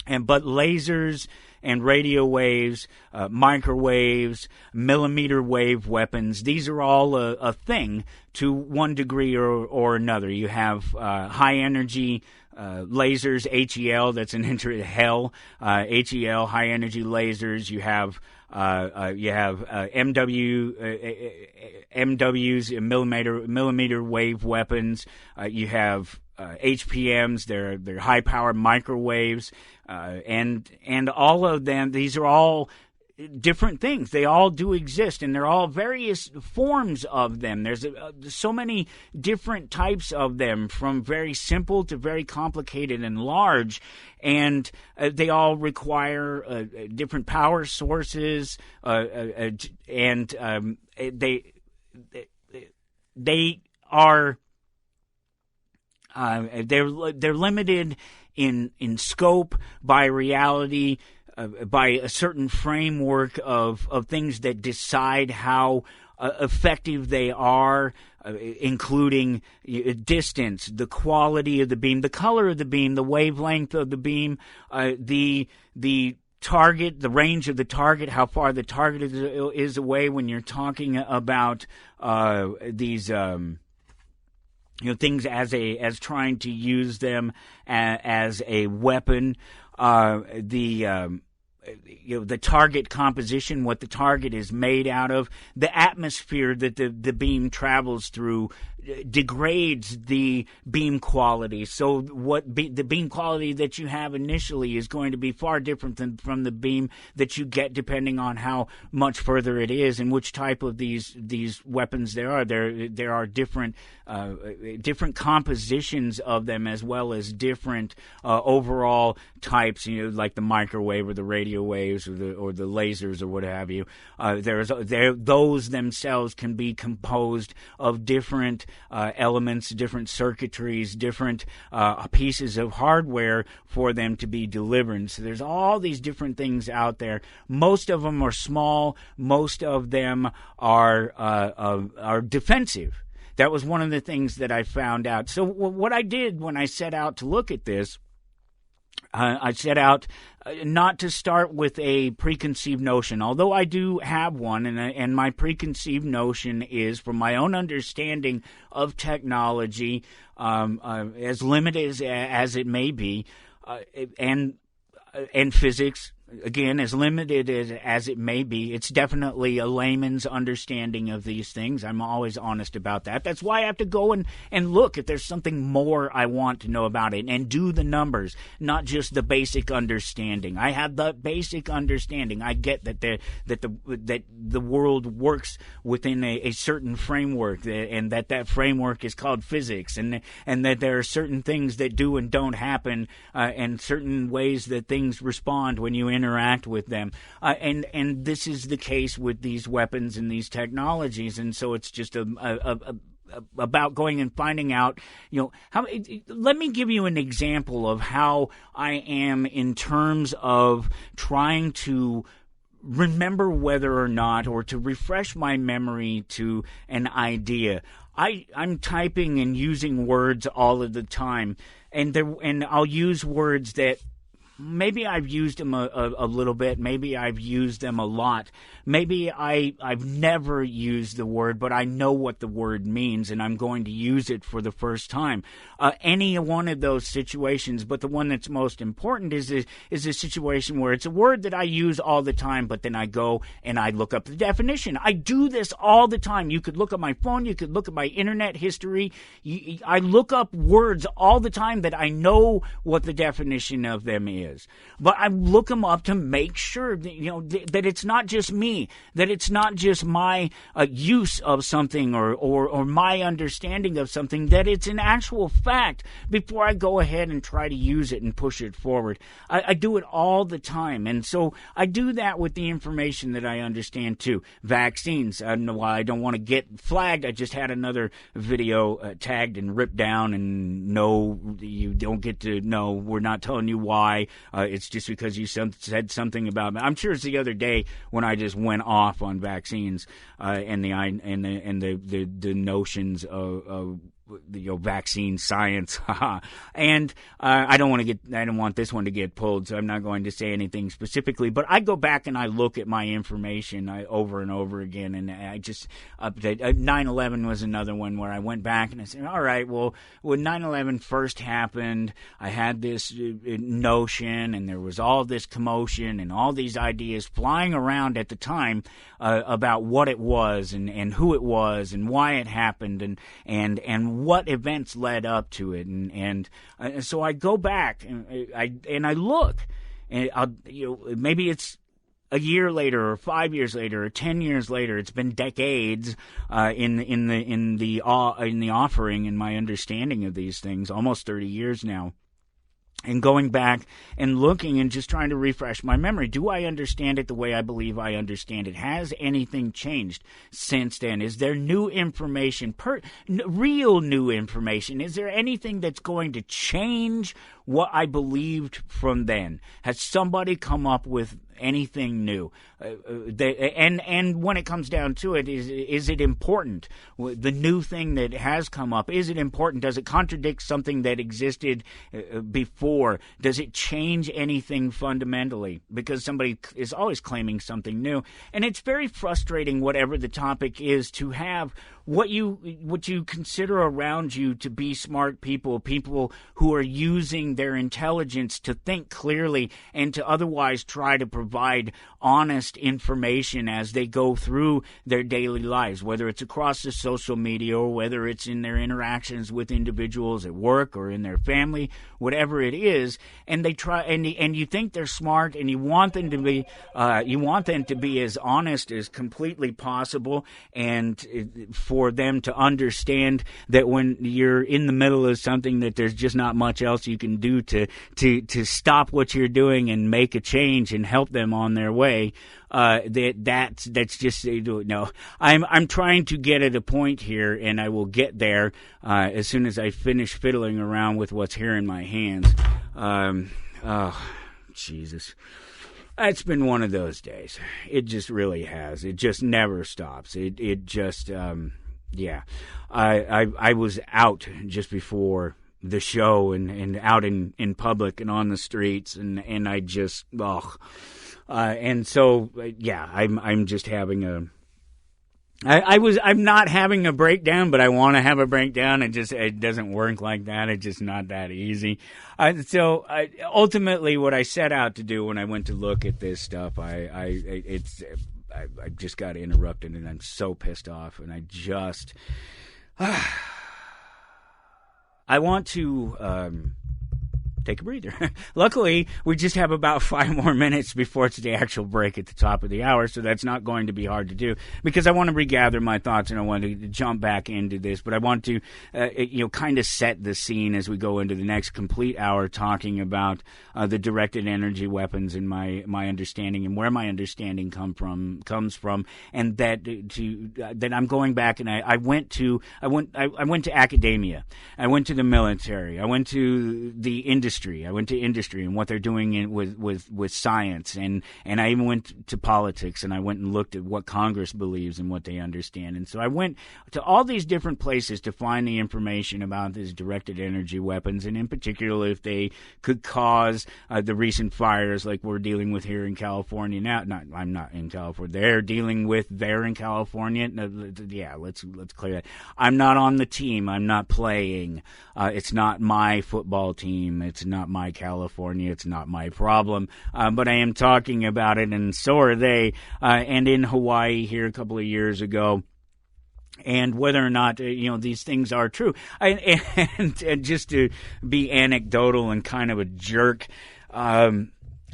But lasers and radio waves, microwaves, millimeter wave weapons, these are all a thing to one degree or another. You have high energy lasers, HEL, that's an HEL, HEL, high energy lasers. You have MWs, millimeter wave weapons. You have HPMs, they're high power microwaves, and all of them. These are all different things. They all do exist, and they're all various forms of them. There's so many different types of them, from very simple to very complicated and large, and they all require different power sources, and they are they're limited in scope by reality, by a certain framework of things that decide how effective they are, including distance, the quality of the beam, the color of the beam, the wavelength of the beam, the target, the range of the target, how far the target is away when you're talking about these things as trying to use them as a weapon. The target composition, what the target is made out of, the atmosphere that the beam travels through degrades the beam quality. So the beam quality that you have initially is going to be far different than from the beam that you get depending on how much further it is and which type of these weapons there are. There are different compositions of them, as well as different overall types, like the microwave or the radio waves or the lasers or what have you. Those themselves can be composed of different elements, different circuitries, different pieces of hardware for them to be delivered. So there's all these different things out there. Most of them are small. Most of them are defensive. That was one of the things that I found out. So what I did when I set out to look at this, I set out not to start with a preconceived notion, although I do have one, and my preconceived notion is, from my own understanding of technology, as limited as it may be, and physics, again, as limited as it may be, it's definitely a layman's understanding of these things. I'm always honest about that. That's why I have to go and look if there's something more I want to know about it and do the numbers, not just the basic understanding. I have the basic understanding. I get that the world works within a certain framework, and that framework is called physics, and that there are certain things that do and don't happen, and certain ways that things respond when you interact with them, and this is the case with these weapons and these technologies, and so it's just about going and finding out, how. Let me give you an example of how I am in terms of trying to remember whether or not, or to refresh my memory to an idea. I'm typing and using words all of the time, and I'll use words that maybe I've used them a little bit. Maybe I've used them a lot. Maybe I've never used the word, but I know what the word means, and I'm going to use it for the first time. Any one of those situations, but the one that's most important is a situation where it's a word that I use all the time, but then I go and I look up the definition. I do this all the time. You could look at my phone. You could look at my internet history. I look up words all the time that I know what the definition of them is. But I look them up to make sure that, that it's not just me, that it's not just my use of something or my understanding of something, that it's an actual fact before I go ahead and try to use it and push it forward. I do it all the time, and so I do that with the information that I understand too. Vaccines, I don't know why I don't want to get flagged. I just had another video tagged and ripped down, and no, you don't get to know. We're not telling you why. It's just because you said something about me. I'm sure it's the other day when I just went off on vaccines and the notions of vaccine science, and I don't want this one to get pulled, so I'm not going to say anything specifically. But I go back and I look at my information over and over again, and I just update. 9/11 was another one where I went back and I said, all right, well, when 9/11 first happened, I had this notion, and there was all this commotion and all these ideas flying around at the time about what it was and who it was and why it happened and what events led up to it, and so I go back and I look, and maybe it's a year later, or 5 years later, or 10 years later. It's been decades in the offering and my understanding of these things, almost 30 years now. And going back and looking and just trying to refresh my memory. Do I understand it the way I believe I understand it? Has anything changed since then? Is there new information, real new information? Is there anything that's going to change what I believed from then? Has somebody come up with anything new? And when it comes down to it, is it important? The new thing that has come up, is it important? Does it contradict something that existed before? Does it change anything fundamentally? Because somebody is always claiming something new. And it's very frustrating, whatever the topic is, to have what you consider around you to be smart people who are using their intelligence to think clearly and to otherwise try to provide honest information as they go through their daily lives, whether it's across the social media or whether it's in their interactions with individuals at work or in their family, whatever it is. And they try, and you think they're smart, and you want them to be as honest as completely possible, and for them to understand that when you're in the middle of something, that there's just not much else you can do to stop what you're doing and make a change and help them on their way. That's just no. I'm trying to get at a point here, and I will get there as soon as I finish fiddling around with what's here in my hands. Oh, Jesus. It's been one of those days. It just really has. It just never stops. It just, yeah. I was out just before the show and out in public and on the streets, and I just, and so, yeah, I'm just having I'm not having a breakdown, but I want to have a breakdown. It doesn't work like that. It's just not that easy. Ultimately, what I set out to do when I went to look at this stuff, I just got interrupted, and I'm so pissed off, and I want to take a breather. Luckily, we just have about 5 more minutes before it's the actual break at the top of the hour, so that's not going to be hard to do, because I want to regather my thoughts and I want to jump back into this, but I want to kind of set the scene as we go into the next complete hour talking about the directed energy weapons and my understanding and where my understanding comes from, and that I'm going back, and I went to academia, I went to the military, I went to the industry. I went to industry and what they're doing with science, and I even went to politics, and I went and looked at what Congress believes and what they understand. And so I went to all these different places to find the information about these directed energy weapons, and in particular if they could cause the recent fires like we're dealing with here in California now. I'm not in California. They're dealing with there in California. Yeah, let's clear that. I'm not on the team. I'm not playing. It's not my football team. It's not my California. It's not my problem. But I am talking about it, and so are they. And in Hawaii here a couple of years ago, and whether or not these things are true. And just to be anecdotal and kind of a jerk,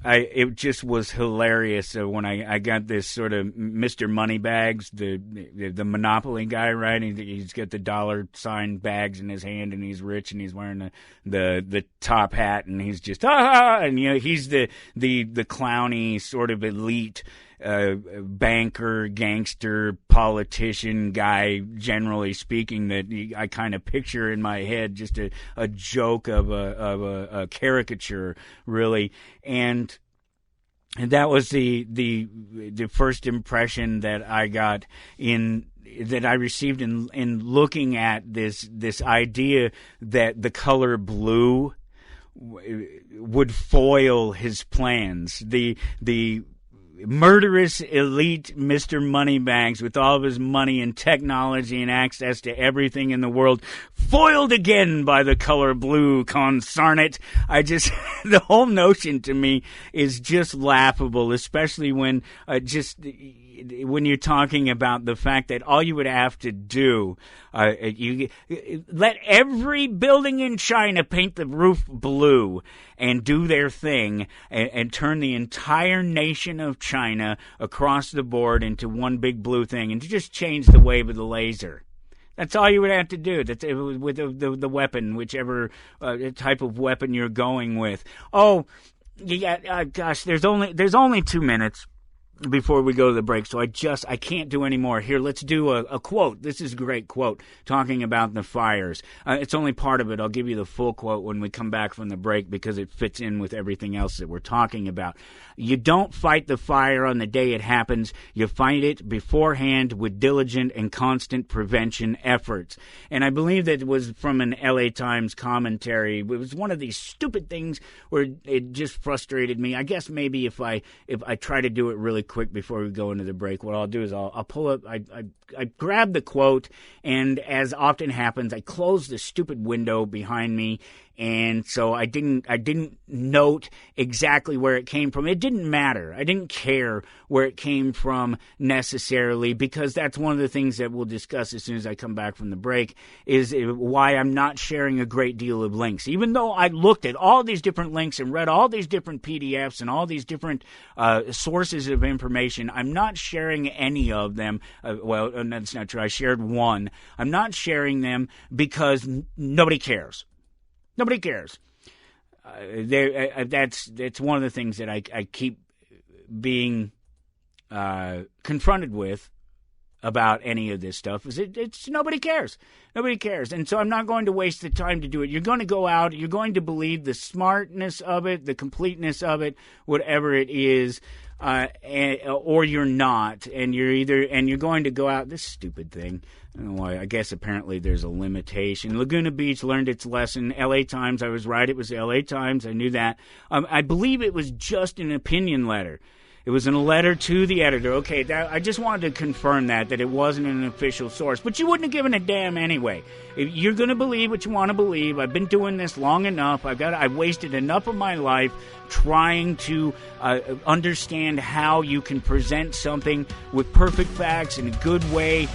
it just was hilarious when I got this sort of Mr. Moneybags, the Monopoly guy, right? He's got the dollar sign bags in his hand, and he's rich, and he's wearing the top hat, and he's just and he's the clowny sort of elite banker, gangster, politician guy, generally speaking, that I kind of picture in my head, just a joke of a caricature, really. And that was the first impression that I got that I received in looking at this idea that the color blue would foil his plans. The murderous elite Mr. Moneybags, with all of his money and technology and access to everything in the world, foiled again by the color blue, consarn it. The whole notion to me is just laughable, especially when you're talking about the fact that all you would have to do, you let every building in China paint the roof blue and do their thing, and turn the entire nation of China across the board into one big blue thing, and to just change the wave of the laser. That's all you would have to do. That's with the weapon, whichever type of weapon you're going with. Oh, yeah, gosh, there's only 2 minutes before we go to the break, so I can't do any more. Here, let's do a quote. This is a great quote, talking about the fires. It's only part of it. I'll give you the full quote when we come back from the break, because it fits in with everything else that we're talking about. You don't fight the fire on the day it happens. You fight it beforehand with diligent and constant prevention efforts. And I believe that it was from an LA Times commentary. It was one of these stupid things where it just frustrated me. I guess maybe if I try to do it really quick before we go into the break, what I'll do is I'll pull up, I grab the quote, and as often happens, I close the stupid window behind me, and so I didn't note exactly where it came from. It didn't matter. I didn't care where it came from necessarily, because that's one of the things that we'll discuss as soon as I come back from the break, is why I'm not sharing a great deal of links. Even though I looked at all these different links and read all these different PDFs and all these different sources of information, I'm not sharing any of them. Well, that's not true. I shared one. I'm not sharing them because nobody cares. Nobody cares. That's one of the things that I keep being confronted with about any of this stuff, is it's nobody cares. Nobody cares. And so I'm not going to waste the time to do it. You're going to go out, you're going to believe the smartness of it, the completeness of it, whatever it is, or you're not, and you're going to go out, this stupid thing. I don't know why. I guess apparently there's a limitation. Laguna Beach learned its lesson. LA Times, I was right. It was LA Times. I knew that. I believe it was just an opinion letter. It was in a letter to the editor. Okay, I just wanted to confirm that it wasn't an official source. But you wouldn't have given a damn anyway. If you're going to believe what you want to believe. I've been doing this long enough. I've wasted enough of my life trying to understand how you can present something with perfect facts in a good way,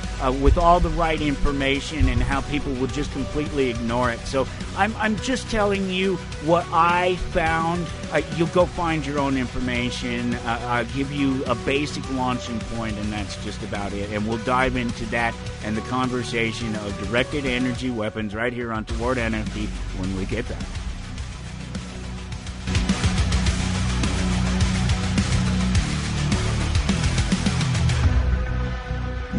with all the right information, and how people will just completely ignore it. So I'm just telling you what I found. You'll go find your own information. I'll give you a basic launching point, and that's just about it. And we'll dive into that and the conversation of directed energy weapons right here on Toward Anarchy when we get back.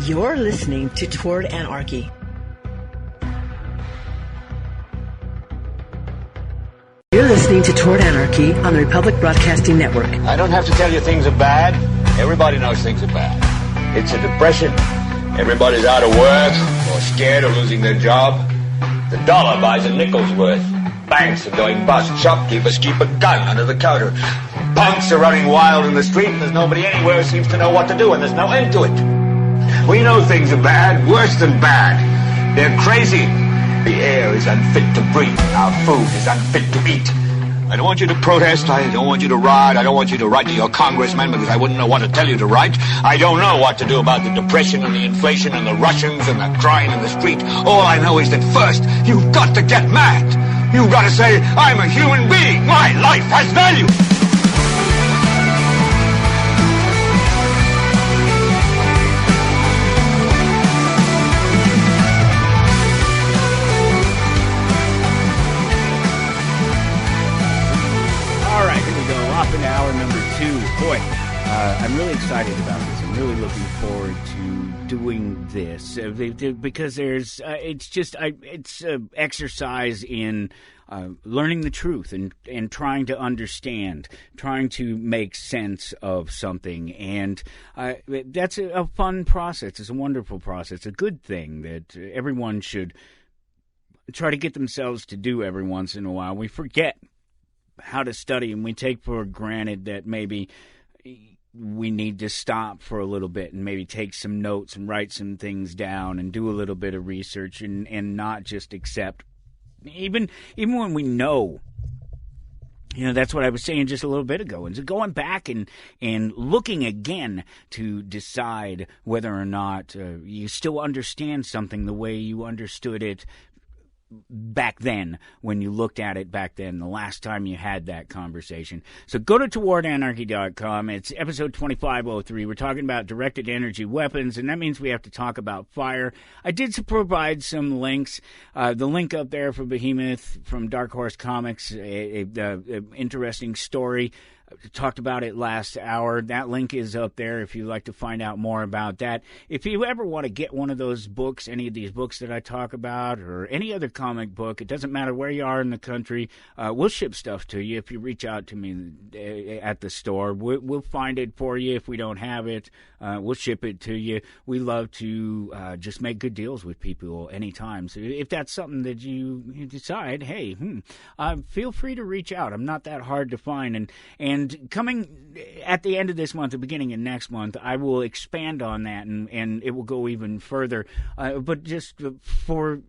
You're listening to Toward Anarchy. You're listening to Toward Anarchy on the Republic Broadcasting Network. I don't have to tell you things are bad. Everybody knows things are bad. It's a depression. Everybody's out of work or scared of losing their job. The dollar buys a nickel's worth. Banks are going bust. Shopkeepers keep a gun under the counter. Punks are running wild in the street, and there's nobody anywhere who seems to know what to do, and there's no end to it. We know things are bad, worse than bad. They're crazy. The air is unfit to breathe. Our food is unfit to eat. I don't want you to protest. I don't want you to riot. I don't want you to write to your congressman because I wouldn't know what to tell you to write. I don't know what to do about the depression and the inflation and the Russians and the crying in the street. All I know is that first, you've got to get mad. You've got to say, I'm a human being. My life has value. Into hour number 2. Boy, I'm really excited about this. I'm really looking forward to doing this because there's it's exercise in learning the truth and trying to understand, trying to make sense of something, and that's a fun process. It's a wonderful process. It's a good thing that everyone should try to get themselves to do every once in a while. We forget how to study, and we take for granted that maybe we need to stop for a little bit and maybe take some notes and write some things down and do a little bit of research and not just accept, even when we know. You know, that's what I was saying just a little bit ago. And so going back and looking again to decide whether or not you still understand something the way you understood it back then, when you looked at it back then, the last time you had that conversation. So go to towardanarchy.com. It's episode 2503. We're talking about directed energy weapons, and that means we have to talk about fire. I did provide some links. The link up there for Behemoth from Dark Horse Comics, a interesting story. Talked about it last hour. That link is up there if you'd like to find out more about that. If you ever want to get one of those books, any of these books that I talk about, or any other comic book, it doesn't matter where you are in the country, we'll ship stuff to you if you reach out to me at the store. We'll find it for you. If we don't have it, we'll ship it to you. We love to just make good deals with people anytime. So if that's something that you decide, hey, feel free to reach out. I'm not that hard to find. And coming at the end of this month, the beginning of next month, I will expand on that, and it will go even further. But just for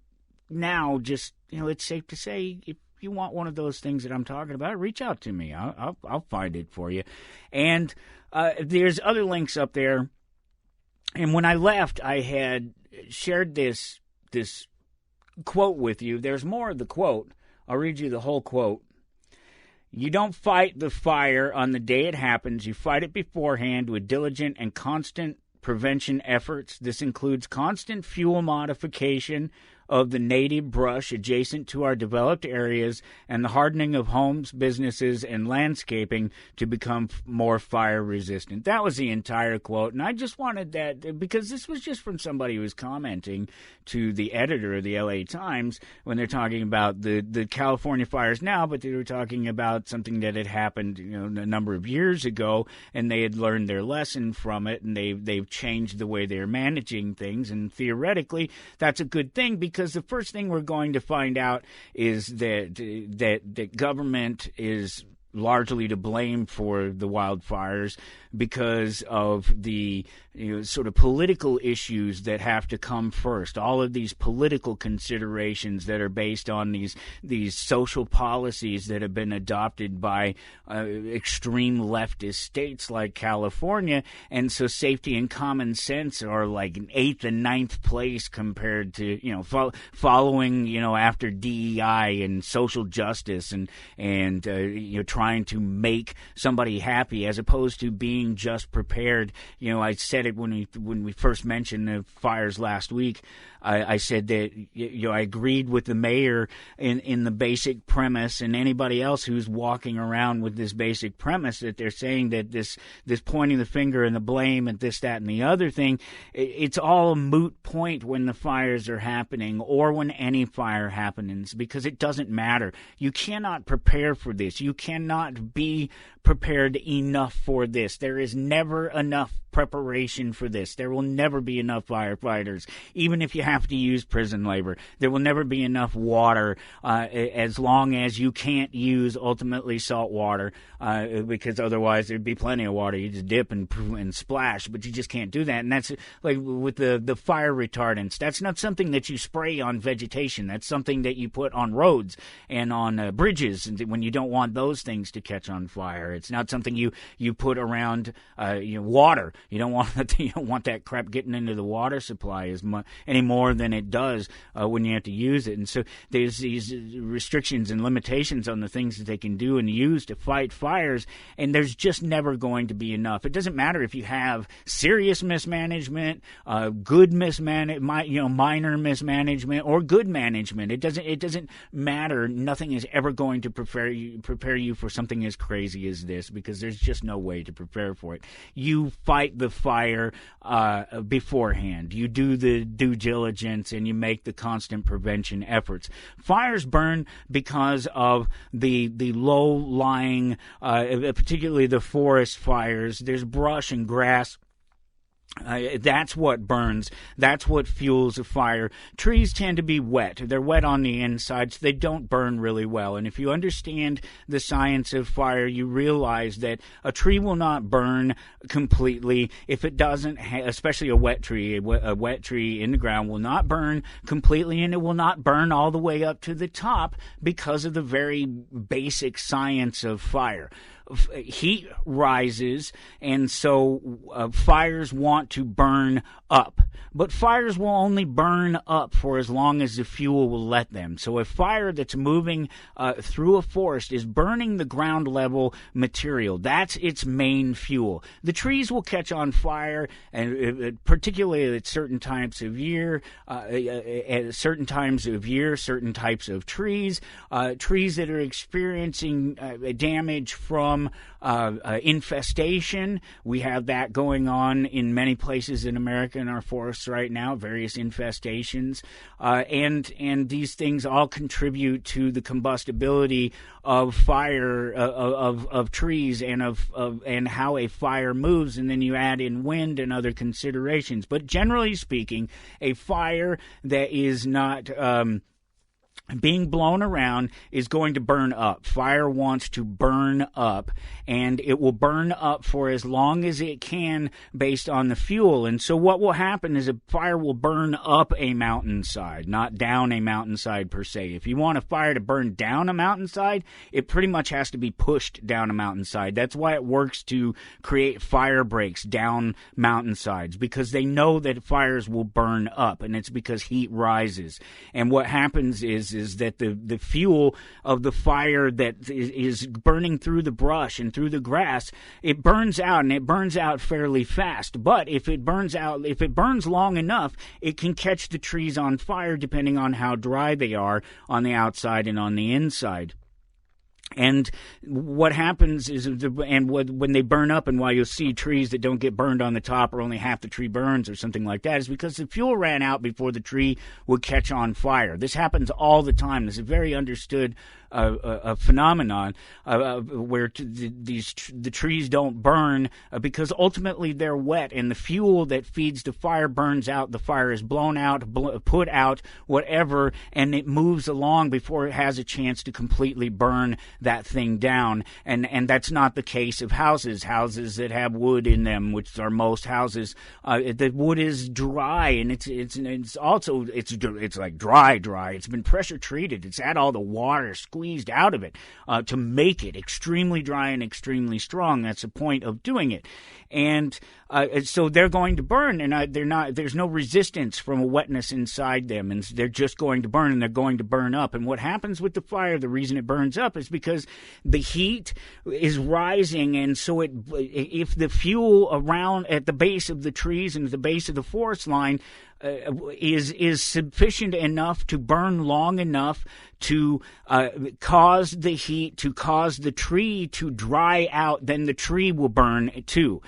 now, just it's safe to say, if you want one of those things that I'm talking about, reach out to me. I'll find it for you. And there's other links up there. And when I left, I had shared this quote with you. There's more of the quote. I'll read you the whole quote. You don't fight the fire on the day it happens. You fight it beforehand with diligent and constant prevention efforts. This includes constant fuel modification of the native brush adjacent to our developed areas and the hardening of homes, businesses, and landscaping to become more fire resistant. That was the entire quote, and I just wanted that because this was just from somebody who was commenting to the editor of the LA Times when they're talking about the California fires now, but they were talking about something that had happened a number of years ago, and they had learned their lesson from it, and they've changed the way they're managing things, and theoretically that's a good thing because the first thing we're going to find out is that government is largely to blame for the wildfires because of the sort of political issues that have to come first. All of these political considerations that are based on these social policies that have been adopted by extreme leftist states like California, and so safety and common sense are like in 8th and 9th place compared to following after DEI and social justice and trying to make somebody happy as opposed to being just prepared. I said it when we first mentioned the fires last week. I said that I agreed with the mayor in the basic premise, and anybody else who's walking around with this basic premise that they're saying that this pointing the finger and the blame and this, that, and the other thing, it's all a moot point when the fires are happening or when any fire happens, because it doesn't matter. You cannot prepare for this. You cannot be prepared enough for this. There is never enough preparation for this. There will never be enough firefighters, even if you have to use prison labor. There will never be enough water as long as you can't use ultimately salt water because otherwise there'd be plenty of water. You just dip and splash, but you just can't do that. And that's like with the fire retardants. That's not something that you spray on vegetation. That's something that you put on roads and on bridges when you don't want those things to catch on fire. It's not something you put around water. You don't want that crap getting into the water supply as much any more than it does when you have to use it. And so there's these restrictions and limitations on the things that they can do and use to fight fires, and there's just never going to be enough. It doesn't matter if you have serious mismanagement, good mismanagement, minor mismanagement, or good management. It doesn't matter. Nothing is ever going to prepare you for something as crazy as this, because there's just no way to prepare for it. You fight the fire beforehand. You do the due diligence and you make the constant prevention efforts. Fires burn because of the low-lying, particularly the forest fires. There's brush and grass. That's what burns. That's what fuels a fire. Trees tend to be wet. They're wet on the inside, so they don't burn really well. And if you understand the science of fire, you realize that a tree will not burn completely if it doesn't, especially a wet tree. A wet tree in the ground will not burn completely, and it will not burn all the way up to the top because of the very basic science of fire. Heat rises, and so fires want to burn up. But fires will only burn up for as long as the fuel will let them. So a fire that's moving through a forest is burning the ground level material. That's its main fuel. The trees will catch on fire, and particularly at certain times of year, certain types of trees that are experiencing damage from infestation. We have that going on in many places in America in our forests right now, various infestations, and these things all contribute to the combustibility of fire, of trees, and and how a fire moves. And then you add in wind and other considerations. But generally speaking, a fire that is not being blown around is going to burn up. Fire wants to burn up, and it will burn up for as long as it can based on the fuel. And so what will happen is a fire will burn up a mountainside, not down a mountainside per se. If you want a fire to burn down a mountainside, it pretty much has to be pushed down a mountainside. That's why it works to create fire breaks down mountainsides, because they know that fires will burn up, and it's because heat rises. And what happens is that the fuel of the fire that is burning through the brush and through the grass, it burns out, and it burns out fairly fast. But if it burns long enough, it can catch the trees on fire depending on how dry they are on the outside and on the inside. And what happens is, when they burn up, and why you'll see trees that don't get burned on the top, or only half the tree burns or something like that, is because the fuel ran out before the tree would catch on fire. This happens all the time. This is a very understood a phenomenon where the trees don't burn because ultimately they're wet, and the fuel that feeds the fire burns out. The fire is blown out, put out, whatever, and it moves along before it has a chance to completely burn that thing down. And that's not the case of houses that have wood in them, which are most houses. The wood is dry, and it's also like dry. It's been pressure treated. It's had all the water squeezed out of it to make it extremely dry and extremely strong. That's the point of doing it. And so they're going to burn, and there's no resistance from a wetness inside them, and they're just going to burn, and they're going to burn up. And what happens with the fire, the reason it burns up is because the heat is rising, and so if the fuel around at the base of the trees and the base of the forest line is sufficient enough to burn long enough to cause the heat, to cause the tree to dry out, then the tree will burn too.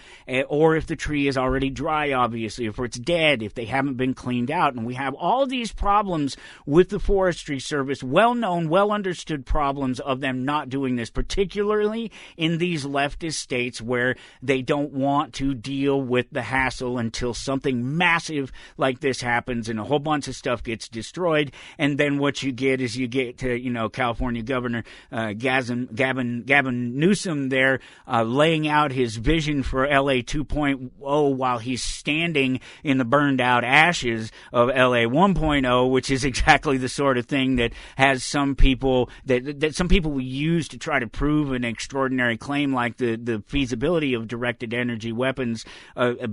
Or if the tree is already dry, obviously, if it's dead, if they haven't been cleaned out. And we have all these problems with the Forestry Service, well-known, well-understood problems of them not doing this, particularly in these leftist states where they don't want to deal with the hassle until something massive like this happens and a whole bunch of stuff gets destroyed. And then what you get is to, California Governor Gavin Newsom there laying out his vision for LA 2.0 while he's standing in the burned out ashes of LA 1.0, which is exactly the sort of thing that has some people that some people will use to try to prove an extraordinary claim like the feasibility of directed energy weapons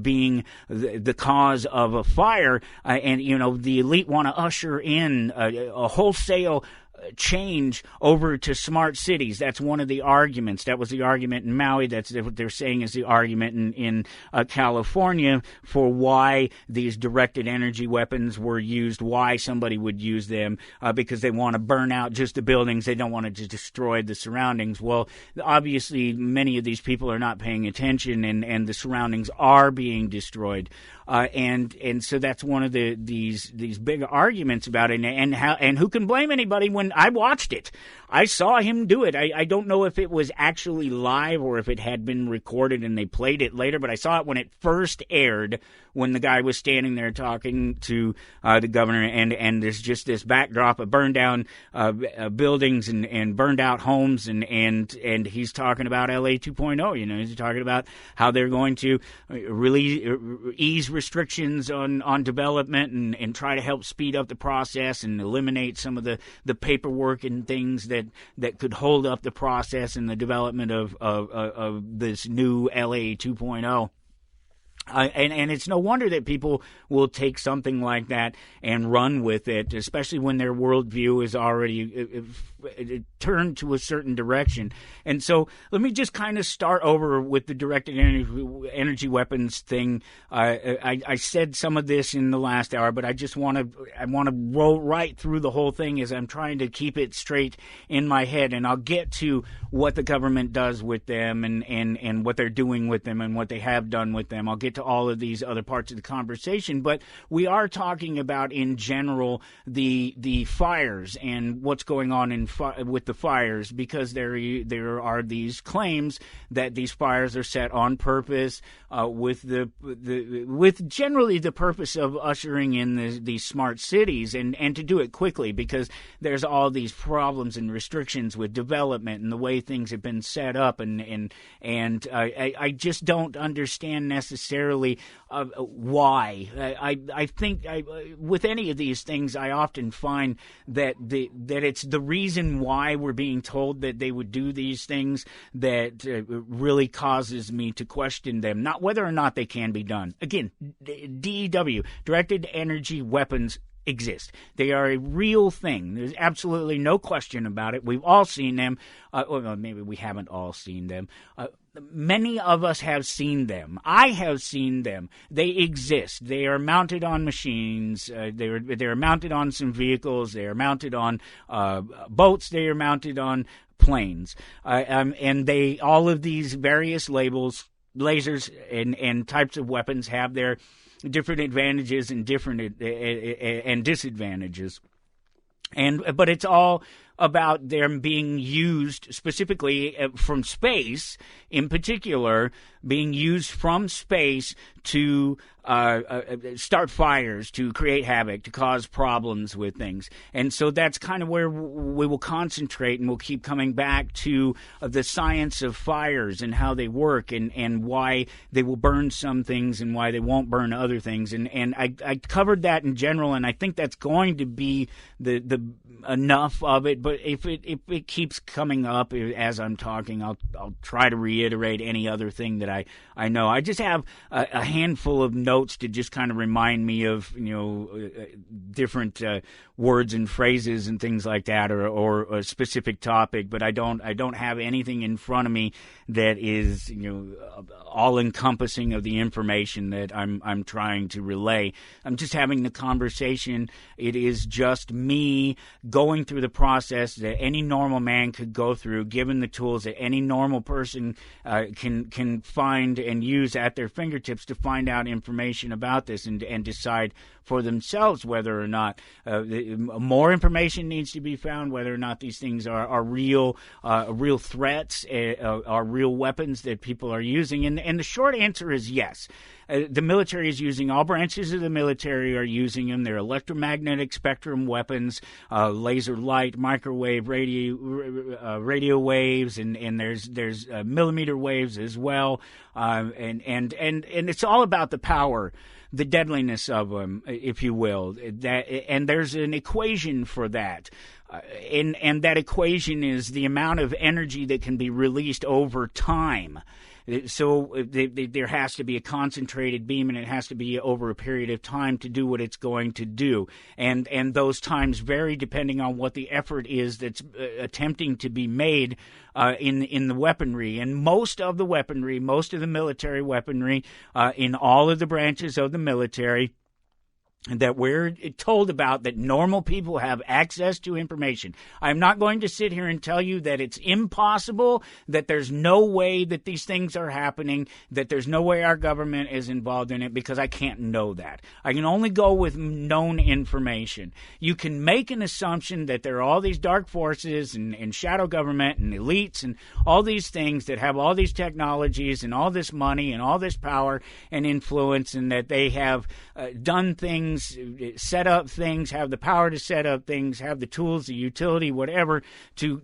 being the cause of a fire. And the elite want to usher in a wholesale change over to smart cities. That's one of the arguments. That was the argument in Maui. That's what they're saying is the argument in California for why these directed energy weapons were used, why somebody would use them, because they want to burn out just the buildings. They don't want to just destroy the surroundings. Well, obviously, many of these people are not paying attention, and the surroundings are being destroyed. And so that's one of these big arguments about it, and who can blame anybody when I watched it? I saw him do it. I don't know if it was actually live or if it had been recorded and they played it later, but I saw it when it first aired, when the guy was standing there talking to the governor, and there's just this backdrop of burned down buildings and burned out homes, and he's talking about LA 2.0. He's talking about how they're going to really ease restrictions on development and try to help speed up the process and eliminate some of the paperwork and things that could hold up the process and the development of this new LA 2.0. And it's no wonder that people will take something like that and run with it, especially when their worldview is already turned to a certain direction. And so let me just kind of start over with the directed energy weapons thing. I said some of this in the last hour, but I want to roll right through the whole thing as I'm trying to keep it straight in my head, and I'll get to what the government does with them and what they're doing with them and what they have done with them. I'll get to all of these other parts of the conversation, but we are talking about in general the fires and what's going on with the fires, because there are these claims that these fires are set on purpose with generally the purpose of ushering in these smart cities and to do it quickly, because there's all these problems and restrictions with development and the way things have been set up, and I just don't understand necessarily why. I think with any of these things, I often find that it's the reason why we're being told that they would do these things that really causes me to question them, not whether or not they can be done. Again, DEW, directed energy weapons, exist. They are a real thing. There's absolutely no question about it. We've all seen them. Well, maybe we haven't all seen them. Many of us have seen them. I have seen them. They exist. They are mounted on machines. They're mounted on some vehicles. They are mounted on boats. They are mounted on planes. And all of these various labels, lasers and types of weapons have their different advantages and different and disadvantages. But it's all about them being used specifically from space, in particular, being used from space to start fires, to create havoc, to cause problems with things. And so that's kind of where we will concentrate, and we'll keep coming back to the science of fires and how they work, and why they will burn some things and why they won't burn other things. And I covered that in general, and I think that's going to be the enough of it. But if it keeps coming up as I'm talking, I'll try to reiterate any other thing that I know. I just have a handful of notes to just kind of remind me of different words and phrases and things like that, or a specific topic. But I don't have anything in front of me that is all encompassing of the information that I'm trying to relay. I'm just having the conversation. It is just me going through the process that any normal man could go through, given the tools that any normal person can find and use at their fingertips to find out information about this and decide for themselves whether or not more information needs to be found, whether or not these things are real threats, are real weapons that people are using. And the short answer is yes. The military is using, all branches of the military are using them. They're electromagnetic spectrum weapons, laser light, microwave, radio waves, and there's millimeter waves as well. And it's all about the power, the deadliness of them, if you will. And there's an equation for that. And that equation is the amount of energy that can be released over time. So there has to be a concentrated beam, and it has to be over a period of time to do what it's going to do. And those times vary depending on what the effort is that's attempting to be made in the weaponry. And most of the military weaponry in all of the branches of the military that we're told about, that normal people have access to information. I'm not going to sit here and tell you that it's impossible, that there's no way that these things are happening, that there's no way our government is involved in it, because I can't know that. I can only go with known information. You can make an assumption that there are all these dark forces and shadow government and elites and all these things that have all these technologies and all this money and all this power and influence, and that they have done things, set up things, have the power to set up things, have the tools, the utility, whatever, to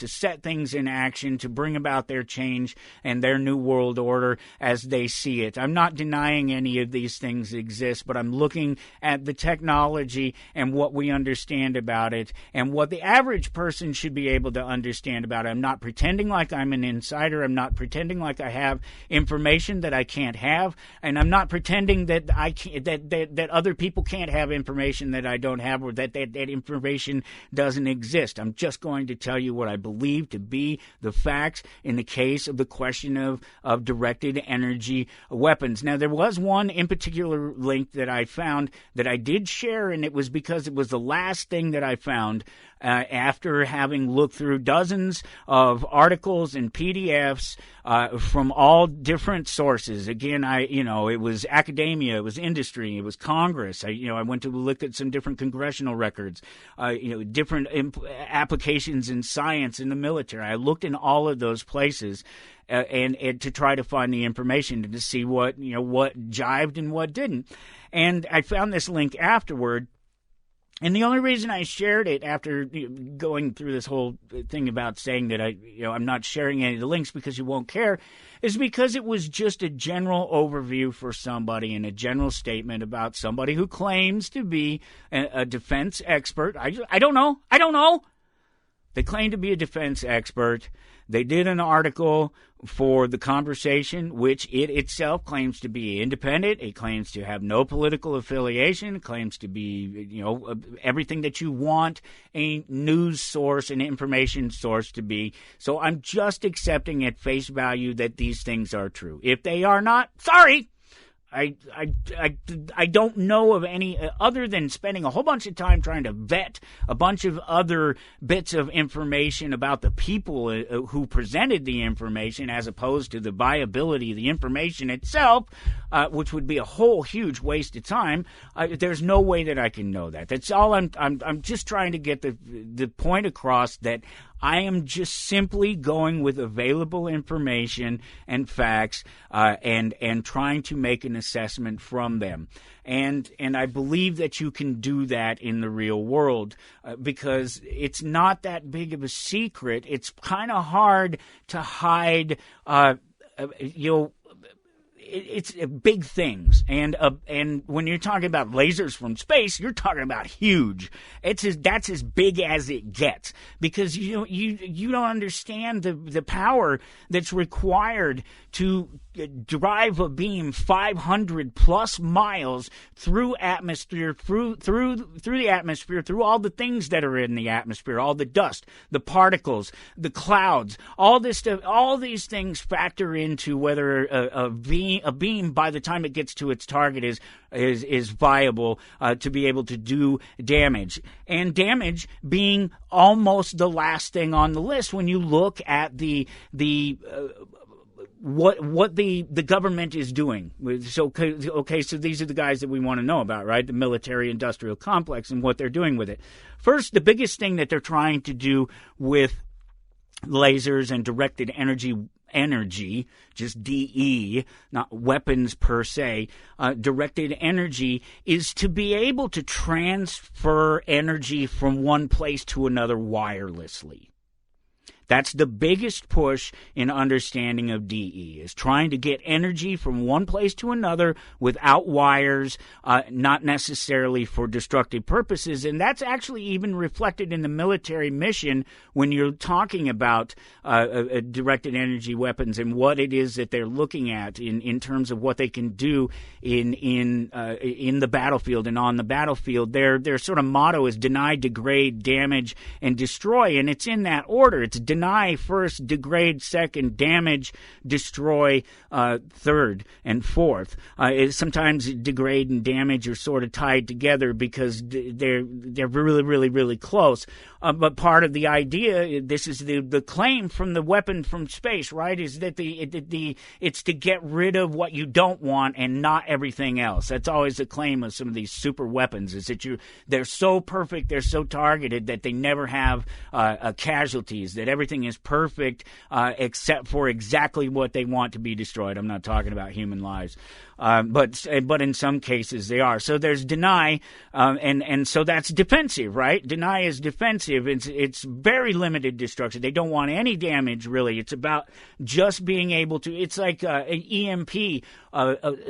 set things in action, to bring about their change and their new world order as they see it. I'm not denying any of these things exist, but I'm looking at the technology and what we understand about it and what the average person should be able to understand about it. I'm not pretending like I'm an insider. I'm not pretending like I have information that I can't have, and I'm not pretending that I can't, that other people can't have information that I don't have, or that information doesn't exist. I'm just going to tell you what I believe to be the facts in the case of the question of directed energy weapons. Now, there was one in particular link that I found that I did share, and it was because it was the last thing that I found after having looked through dozens of articles and PDFs from all different sources. Again, it was academia, it was industry, it was Congress. I went to look at some different congressional records, different applications in science in the military. I looked in all of those places and to try to find the information and to see what jived and what didn't. And I found this link afterward. And the only reason I shared it after going through this whole thing about saying that I'm not sharing any of the links because you won't care, is because it was just a general overview for somebody and a general statement about somebody who claims to be a defense expert. I don't know. They claim to be a defense expert. They did an article for The Conversation, which it itself claims to be independent. It claims to have no political affiliation. It claims to be, everything that you want a news source, an information source to be. So I'm just accepting at face value that these things are true. If they are not, sorry. I don't know of any other than spending a whole bunch of time trying to vet a bunch of other bits of information about the people who presented the information as opposed to the viability of the information itself, which would be a whole huge waste of time. There's no way that I can know that. That's all I'm just trying to get the point across that I am just simply going with available information and facts, and trying to make an assessment from them. And I believe that you can do that in the real world, because it's not that big of a secret. It's kind of hard to hide, it's big things, and when you're talking about lasers from space, you're talking about huge. That's as big as it gets, because you don't understand the power that's required to drive a beam 500 plus miles through atmosphere, through the atmosphere, through all the things that are in the atmosphere, all the dust, the particles, the clouds, all this stuff. All these things factor into whether a beam by the time it gets to its target is viable to be able to do damage, and damage being almost the last thing on the list when you look at what the government is doing. So these are the guys that we want to know about, right? The military-industrial complex and what they're doing with it. First, the biggest thing that they're trying to do with lasers and directed energy, just DE, not weapons per se, directed energy, is to be able to transfer energy from one place to another wirelessly. That's the biggest push in understanding of DE, is trying to get energy from one place to another without wires, not necessarily for destructive purposes. And that's actually even reflected in the military mission when you're talking about directed energy weapons and what it is that they're looking at in terms of what they can do in the battlefield and on the battlefield. Their sort of motto is deny, degrade, damage, and destroy, and it's in that order. It's deny first, degrade second, damage, destroy third, and fourth. Sometimes degrade and damage are sort of tied together because they're really, really, really close. But part of the idea, this is the claim from the weapon from space, right, is that it's to get rid of what you don't want and not everything else. That's always the claim of some of these super weapons, is that they're so perfect, they're so targeted that they never have casualties, that everything is perfect except for exactly what they want to be destroyed. I'm not talking about human lives. But in some cases they are. So there's deny, and so that's defensive, right? Deny is defensive. It's very limited destruction. They don't want any damage, really. It's about just being able to. It's like an EMP,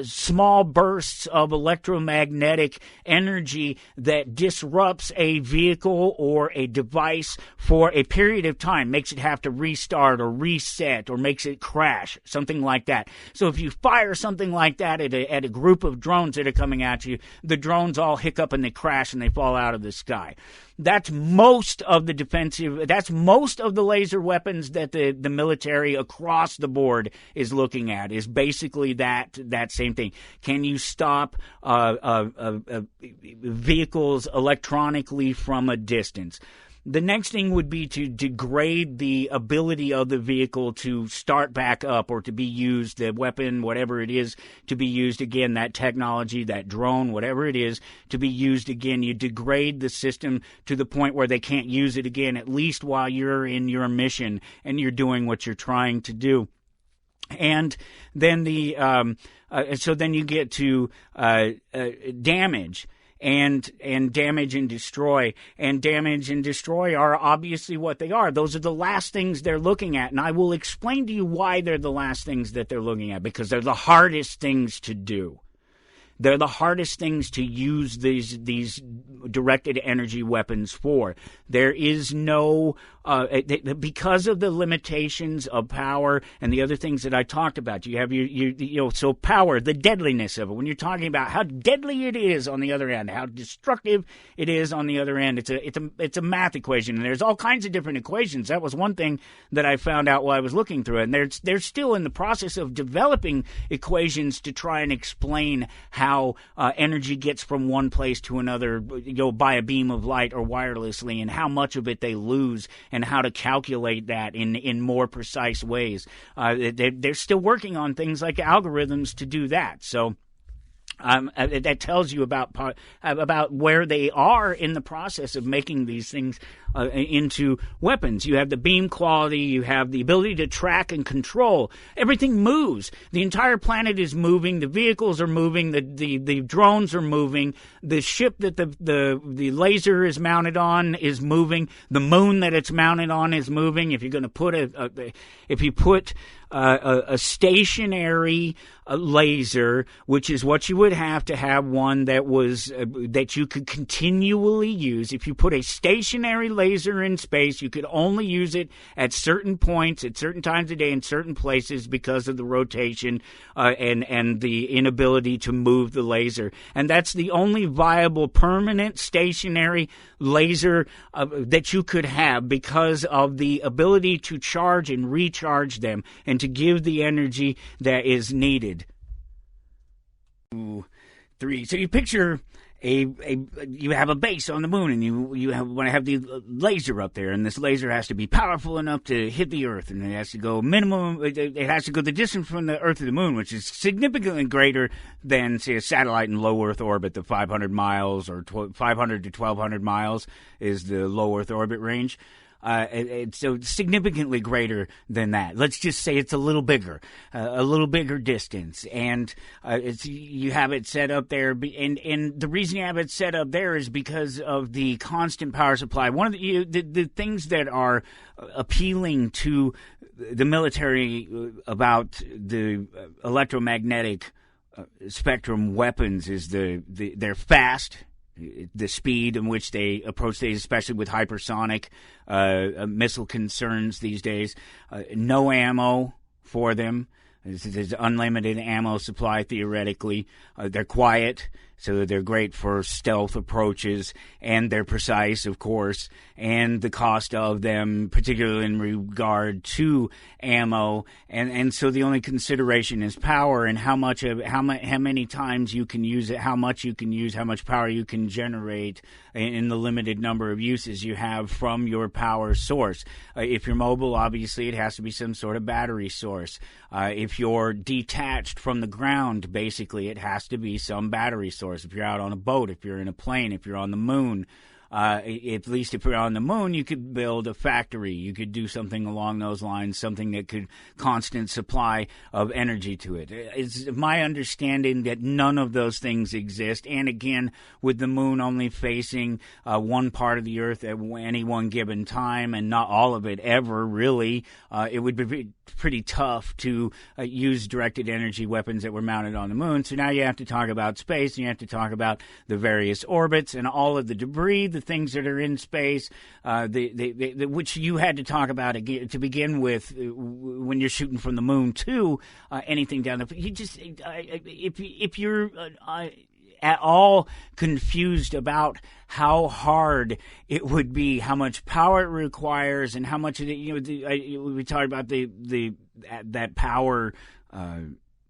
small bursts of electromagnetic energy that disrupts a vehicle or a device for a period of time, makes it have to restart or reset or makes it crash, something like that. So if you fire something like that at a group of drones that are coming at you, the drones all hiccup and they crash and they fall out of the sky. That's most of the defensive, that's most of the laser weapons that the military across the board is looking at, is basically that same thing. Can you stop vehicles electronically from a distance? The next thing would be to degrade the ability of the vehicle to start back up or to be used, the weapon, whatever it is, to be used again, that technology, that drone, whatever it is, to be used again. You degrade the system to the point where they can't use it again, at least while you're in your mission and you're doing what you're trying to do. And then so then you get to damage. And damage and destroy. And damage and destroy are obviously what they are. Those are the last things they're looking at. And I will explain to you why they're the last things that they're looking at, because they're the hardest things to do. They're the hardest things to use these directed energy weapons for. There is no, because of the limitations of power and the other things that I talked about. You have so power, the deadliness of it. When you're talking about how deadly it is on the other end, how destructive it is on the other end, it's a math equation, and there's all kinds of different equations. That was one thing that I found out while I was looking through it. And they're still in the process of developing equations to try and explain how energy gets from one place to another, by a beam of light or wirelessly, and how much of it they lose, and how to calculate that in more precise ways. They're still working on things like algorithms to do that. So that tells you about where they are in the process of making these things into weapons. You have the beam quality, you have the ability to track and control. Everything moves. The entire planet is moving. The vehicles are moving. The drones are moving. The ship that the laser is mounted on is moving. The moon that it's mounted on is moving. If you're going to put a stationary laser, which is what you would have to have one that was that you could continually use. If you put a stationary laser in space, you could only use it at certain points, at certain times of day, in certain places because of the rotation and the inability to move the laser. And that's the only viable permanent stationary laser that you could have because of the ability to charge and recharge them and to give the energy that is needed. 2, 3. So you picture you have a base on the moon, and you want to have the laser up there, and this laser has to be powerful enough to hit the Earth, and it has to go the distance from the Earth to the moon, which is significantly greater than, say, a satellite in low Earth orbit. The 500 miles or 500 to 1,200 miles is the low Earth orbit range. It's so significantly greater than that. Let's just say it's a little bigger distance, and you have it set up there. And the reason you have it set up there is because of the constant power supply. One of the things that are appealing to the military about the electromagnetic spectrum weapons is they're fast. The speed in which they approach things, especially with hypersonic missile concerns these days. No ammo for them. There's unlimited ammo supply, theoretically. They're quiet, so they're great for stealth approaches, and they're precise, of course, and the cost of them, particularly in regard to ammo, and so the only consideration is power and how many times you can use it, how much you can use, how much power you can generate in the limited number of uses you have from your power source. If you're mobile, obviously it has to be some sort of battery source. If you're detached from the ground, basically it has to be some battery source. If you're out on a boat, if you're in a plane, if you're on the moon, at least if you're on the moon, you could build a factory. You could do something along those lines, something that could constant supply of energy to it. It's my understanding that none of those things exist. And again, with the moon only facing one part of the Earth at any one given time, and not all of it ever, really, it would be pretty tough to use directed energy weapons that were mounted on the moon. So now you have to talk about space, and you have to talk about the various orbits and all of the debris, the things that are in space, which you had to talk about again, to begin with when you're shooting from the moon to anything down there. You just if you're at all confused about how hard it would be, how much power it requires, and how much of it, we talked about that power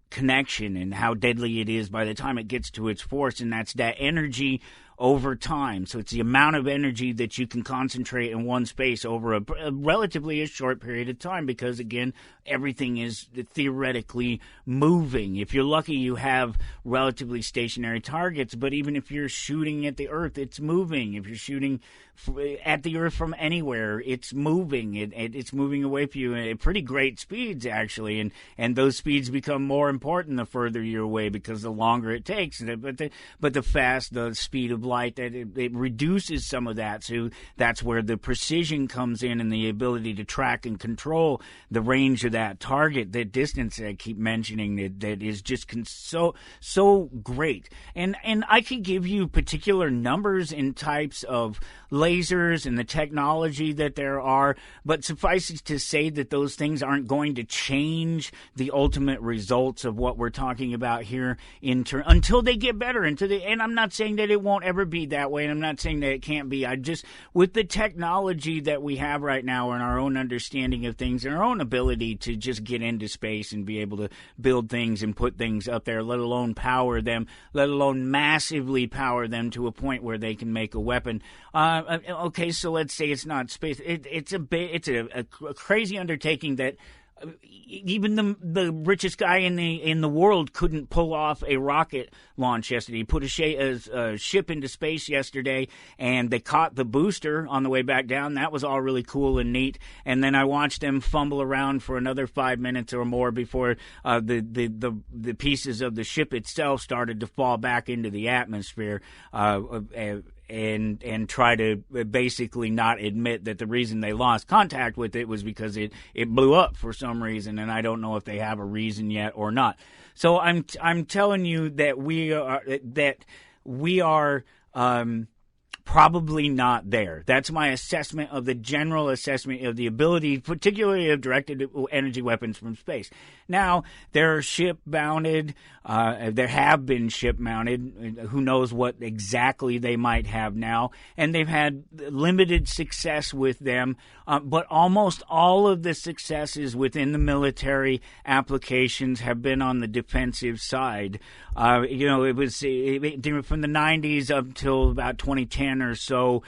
connection and how deadly it is by the time it gets to its force, and that's that energy over time. So it's the amount of energy that you can concentrate in one space over a relatively a short period of time, because again, everything is theoretically moving. If you're lucky, you have relatively stationary targets, but even if you're shooting at the Earth, it's moving. If you're shooting at the Earth from anywhere, it's moving. It's moving away from you at pretty great speeds, actually, and those speeds become more important the further you're away, because the longer it takes. But the speed of light, that it reduces some of that. So that's where the precision comes in and the ability to track and control the range of that target, the distance that I keep mentioning, that is just so great. And I could give you particular numbers and types of lasers and the technology that there are, but suffice it to say that those things aren't going to change the ultimate results of what we're talking about here until they get better. And I'm not saying that it won't ever be that way, and I'm not saying that it can't be. With the technology that we have right now and our own understanding of things and our own ability to just get into space and be able to build things and put things up there, let alone power them, let alone massively power them to a point where they can make a weapon. Okay, so let's say it's not space. It's a crazy undertaking that even the richest guy in the world couldn't pull off a rocket launch yesterday. He put a ship into space yesterday, and they caught the booster on the way back down. That was all really cool and neat. And then I watched them fumble around for another 5 minutes or more before the pieces of the ship itself started to fall back into the atmosphere. And try to basically not admit that the reason they lost contact with it was because it blew up for some reason, and I don't know if they have a reason yet or not. So I'm telling you that we are probably not there. That's my assessment of the general assessment of the ability, particularly of directed energy weapons from space. Now, there are ship-mounted, there have been ship-mounted, who knows what exactly they might have now, and they've had limited success with them, but almost all of the successes within the military applications have been on the defensive side. It was from the 90s up until about 2010 or so,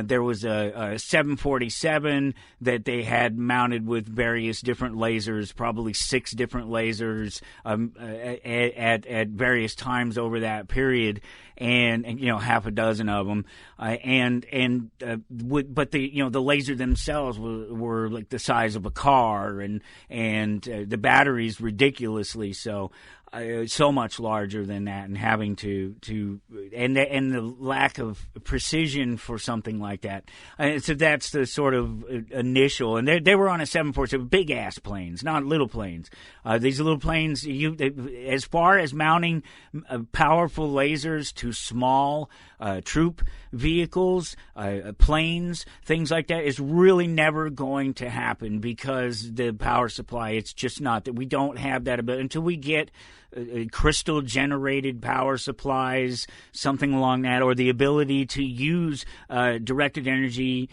there was a 747 that they had mounted with various different lasers, probably 6 different lasers at various times over that period, and half a dozen of them, but the laser themselves were like the size of a car, and the batteries ridiculously so. So much larger than that, and having to the lack of precision for something like that. So that's the sort of initial, and they were on a 747, big ass planes, not little planes. These little planes, as far as mounting powerful lasers to small troop vehicles, planes, things like that, is really never going to happen because the power supply, it's just not that we don't have that ability until we get crystal generated power supplies, something along that, or the ability to use directed energy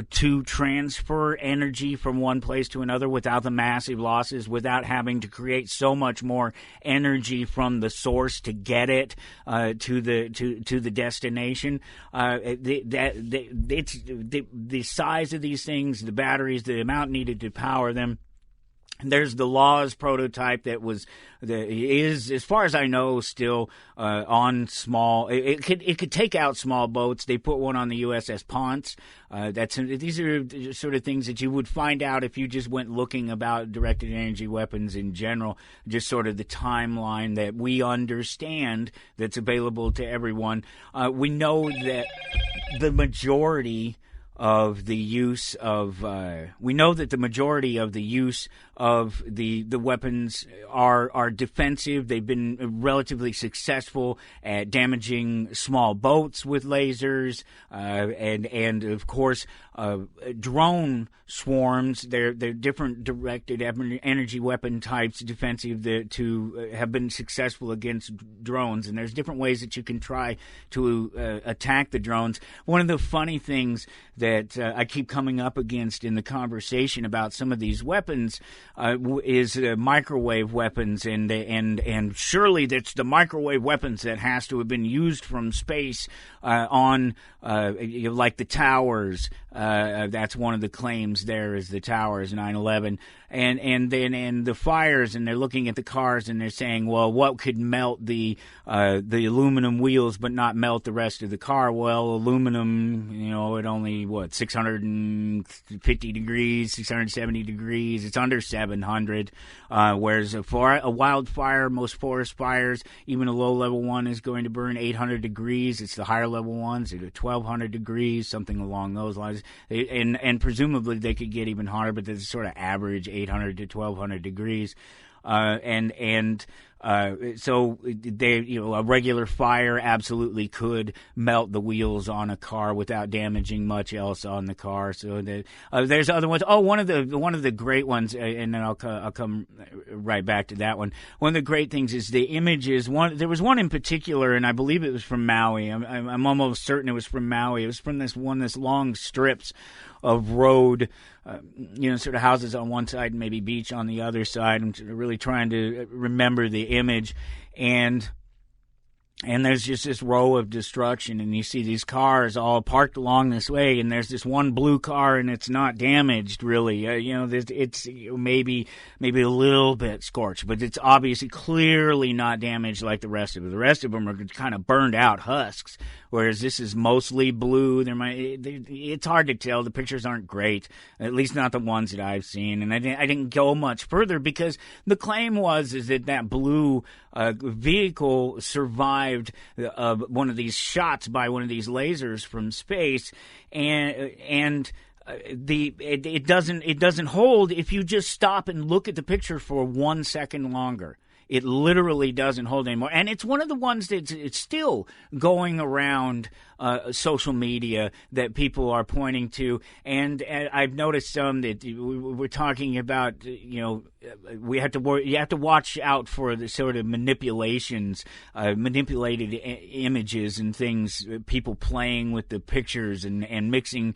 to transfer energy from one place to another without the massive losses, without having to create so much more energy from the source to get it to the destination. The size of these things, the batteries, the amount needed to power them. There's the Laws prototype that is, as far as I know, still on small. It could take out small boats. They put one on the USS Ponce. These are sort of things that you would find out if you just went looking about directed energy weapons in general. Just sort of the timeline that we understand that's available to everyone. We know that the majority of the use of the weapons are defensive. They've been relatively successful at damaging small boats with lasers, and of course drone swarms. They're different directed energy weapon types, defensive, to have been successful against drones. And there's different ways that you can try to attack the drones. One of the funny things that I keep coming up against in the conversation about some of these weapons is microwave weapons, and surely that's the microwave weapons that has to have been used from space on like the towers. That's one of the claims there, is the towers, 9/11, and then the fires, and they're looking at the cars and they're saying, well, what could melt the aluminum wheels but not melt the rest of the car? Well, aluminum, it only 650 degrees, 670 degrees. It's under 700. Whereas a wildfire, most forest fires, even a low-level one is going to burn 800 degrees. It's the higher-level ones at 1,200 degrees, something along those lines. And presumably they could get even hotter, but there's sort of average 800 to 1,200 degrees. So a regular fire absolutely could melt the wheels on a car without damaging much else on the car. So there's other ones. Oh, one of the great ones, and then I'll come right back to that one. One of the great things is the images. There was one in particular, and I believe it was from Maui. I'm almost certain it was from Maui. It was from this long strips of road, sort of houses on one side and maybe beach on the other side. I'm really trying to remember the image, and there's just this row of destruction, and you see these cars all parked along this way, and there's this one blue car, and it's not damaged really. It's maybe a little bit scorched, but it's obviously clearly not damaged like the rest of them. The rest of them are kind of burned out husks, whereas this is mostly blue. It's hard to tell. The pictures aren't great, at least not the ones that I've seen, and I didn't go much further because the claim was that blue vehicle survived one of these shots by one of these lasers from space, and it doesn't hold if you just stop and look at the picture for 1 second longer. It literally doesn't hold anymore. And it's one of the ones that's it's still going around social media that people are pointing to. And I've noticed some that we're talking about, you have to watch out for the sort of manipulated images and things, people playing with the pictures and mixing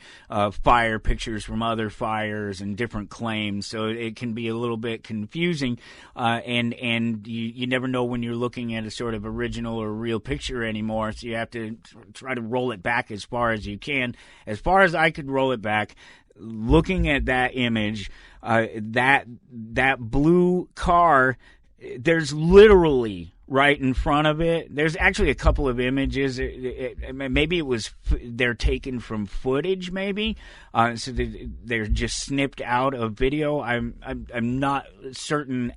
fire pictures from other fires and different claims. So it can be a little bit confusing, and you never know when you're looking at a sort of original or real picture anymore, so you have to try to roll it back as far as you can. As far as I could roll it back, looking at that image, that blue car, there's literally right in front of it. There's actually a couple of images. Maybe they're taken from footage, maybe. So they're just snipped out of video. I'm not certain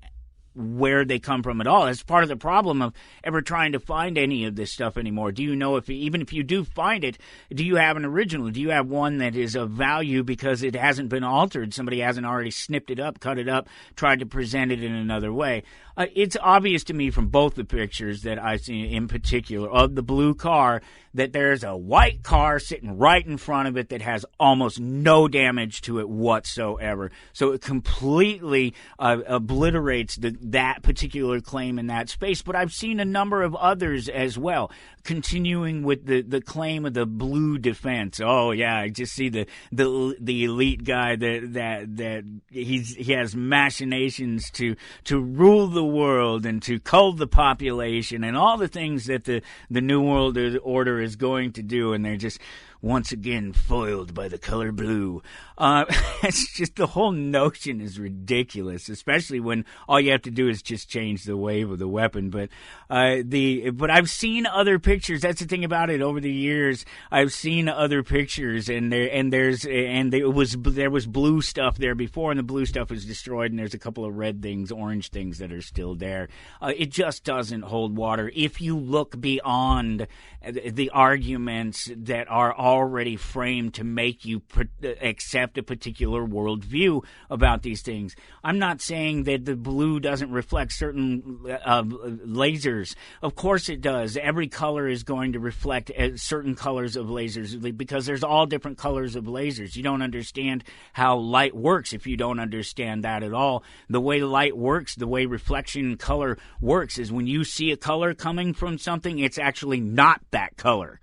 where they come from at all. It's part of the problem of ever trying to find any of this stuff anymore. Do you know even if you do find it, do you have an original? Do you have one that is of value because it hasn't been altered? Somebody hasn't already snipped it up, cut it up, tried to present it in another way. It's obvious to me from both the pictures that I've seen, in particular of the blue car, that there's a white car sitting right in front of it that has almost no damage to it whatsoever. So it completely obliterates that particular claim in that space. But I've seen a number of others as well, continuing with the claim of the blue defense. Oh yeah, I just see the elite guy that he has machinations to rule the world and to cull the population and all the things that the New World Order is going to do, and they're just once again foiled by the color blue. It's just, the whole notion is ridiculous, especially when all you have to do is just change the wave of the weapon. But I've seen other pictures. That's the thing about it. Over the years, I've seen other pictures, and there was blue stuff there before, and the blue stuff was destroyed, and there's a couple of red things, orange things that are still there. It just doesn't hold water if you look beyond the arguments that are already framed to make you accept a particular worldview about these things. I'm not saying that the blue doesn't reflect certain lasers. Of course it does. Every color is going to reflect certain colors of lasers because there's all different colors of lasers. You don't understand how light works if you don't understand that at all. The way light works, the way reflection color works, is when you see a color coming from something, it's actually not that color.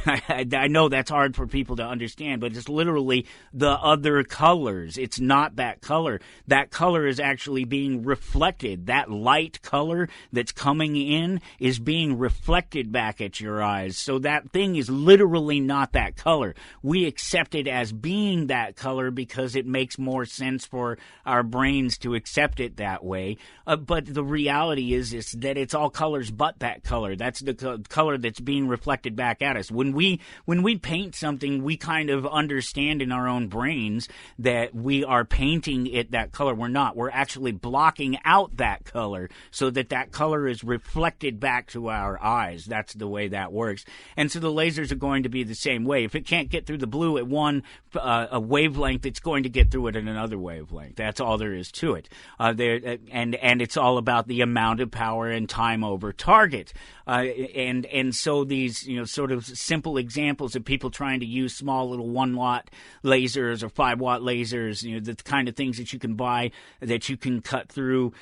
I know that's hard for people to understand, but it's literally the other colors. It's not that color. That color is actually being reflected. That light color that's coming in is being reflected back at your eyes. So that thing is literally not that color. We accept it as being that color because it makes more sense for our brains to accept it that way. But the reality is that it's all colors but that color. That's the color that's being reflected back at us. When we paint something, we kind of understand in our own brains that we are painting it that color. We're not. We're actually blocking out that color so that color is reflected back to our eyes. That's the way that works. And so the lasers are going to be the same way. If it can't get through the blue at one a wavelength, it's going to get through it at another wavelength. That's all there is to it. And it's all about the amount of power and time over target. And so these, sort of simple examples of people trying to use small little 1-watt lasers or 5-watt lasers, the kind of things that you can buy that you can cut through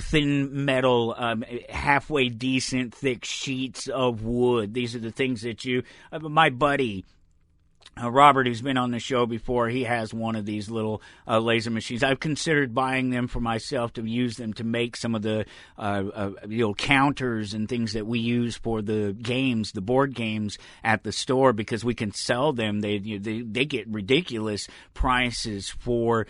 thin metal, halfway decent, thick sheets of wood. These are the things that my buddy, Robert, who's been on the show before, he has one of these little laser machines. I've considered buying them for myself to use them to make some of the counters and things that we use for the games, the board games at the store, because we can sell them. They get ridiculous prices for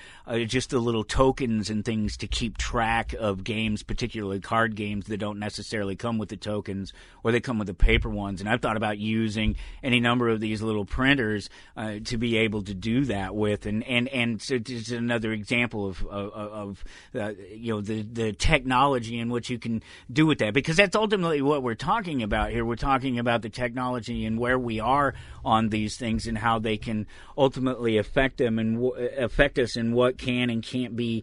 just the little tokens and things to keep track of games, particularly card games that don't necessarily come with the tokens, or they come with the paper ones. And I've thought about using any number of these little printers to be able to do that with, and so it's another example of the technology and what you can do with that, because that's ultimately what we're talking about here. We're talking about the technology and where we are on these things and how they can ultimately affect them and affect us, and what can and can't be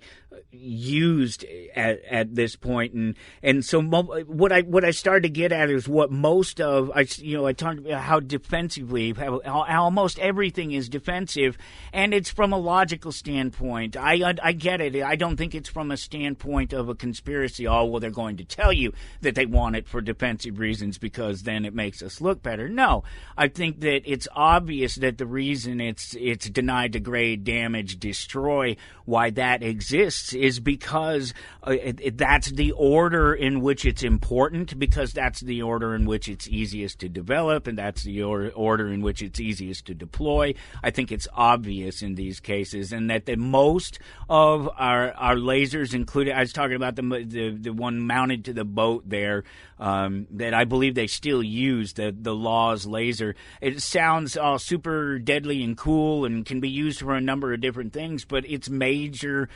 used at this point. And so what I started to get at is what most of I talked about how defensively, how almost everything is defensive, and it's from a logical standpoint. I get it. I don't think it's from a standpoint of a conspiracy. Oh, well, they're going to tell you that they want it for defensive reasons because then it makes us look better. No, I think that it's obvious that the reason it's deny, degrade, damage, destroy, why that exists is because that's the order in which it's important, because that's the order in which it's easiest to develop, and that's the order in which it's easiest to deploy. I think it's obvious in these cases, and that the most of our lasers, including, I was talking about the one mounted to the boat there, that I believe they still use, the Laws laser. It sounds all super deadly and cool and can be used for a number of different things, but its major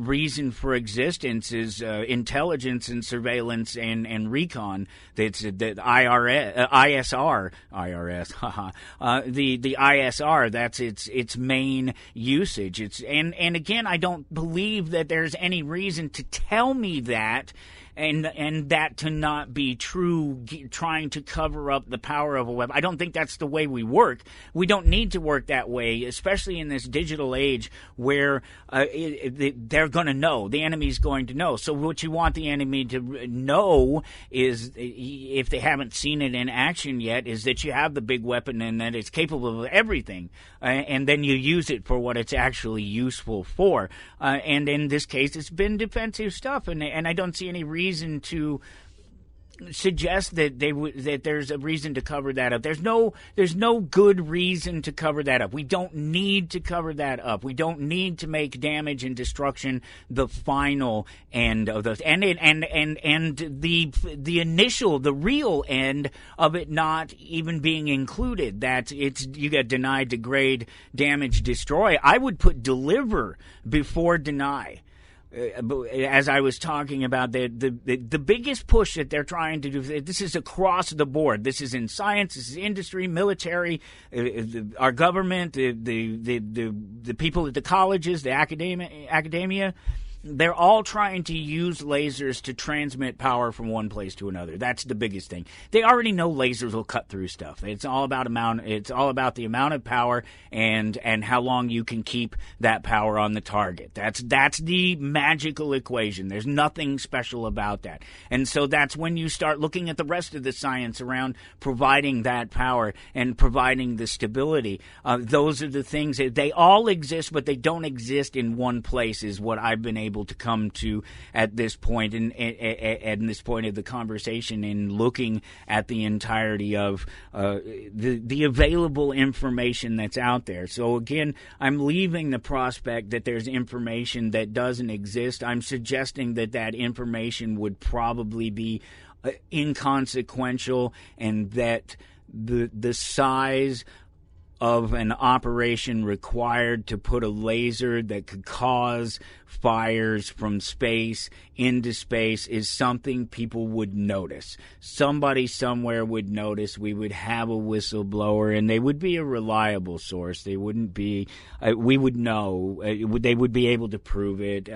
reason for existence is intelligence and surveillance and recon. That's the ISR, the ISR. That's its main usage. And again, I don't believe that there's any reason to tell me that. And that to not be true, trying to cover up the power of a weapon. I don't think that's the way we work. We don't need to work that way, especially in this digital age where they're going to know. The enemy's going to know. So what you want the enemy to know is, if they haven't seen it in action yet, is that you have the big weapon and that it's capable of everything. And then you use it for what it's actually useful for. And in this case, it's been defensive stuff. And I don't see any reason to suggest that that there's a reason to cover that up. There's no good reason to cover that up. We don't need to cover that up. We don't need to make damage and destruction the final end of those, and the initial, the real end of it not even being included. That you got deny, degrade, damage, destroy. I would put deliver before deny. As I was talking about, the biggest push that they're trying to do, this is across the board. This is in science, this is industry, military, our government, the people at the colleges, the academia. They're all trying to use lasers to transmit power from one place to another. That's the biggest thing. They already know lasers will cut through stuff. It's all about It's all about the amount of power and how long you can keep that power on the target. That's the magical equation. There's nothing special about that. And so that's when you start looking at the rest of the science around providing that power and providing the stability. Those are the things that they all exist, but they don't exist in one place, is what I've been able to come to at this point, at this point of the conversation, in looking at the entirety of the available information that's out there. So again, I'm leaving the prospect that there's information that doesn't exist. I'm suggesting that information would probably be inconsequential, and that the size of an operation required to put a laser that could cause fires from space into space is something people would notice. Somebody somewhere would notice. We would have a whistleblower, and they would be a reliable source. They wouldn't be, we would know, they would be able to prove it.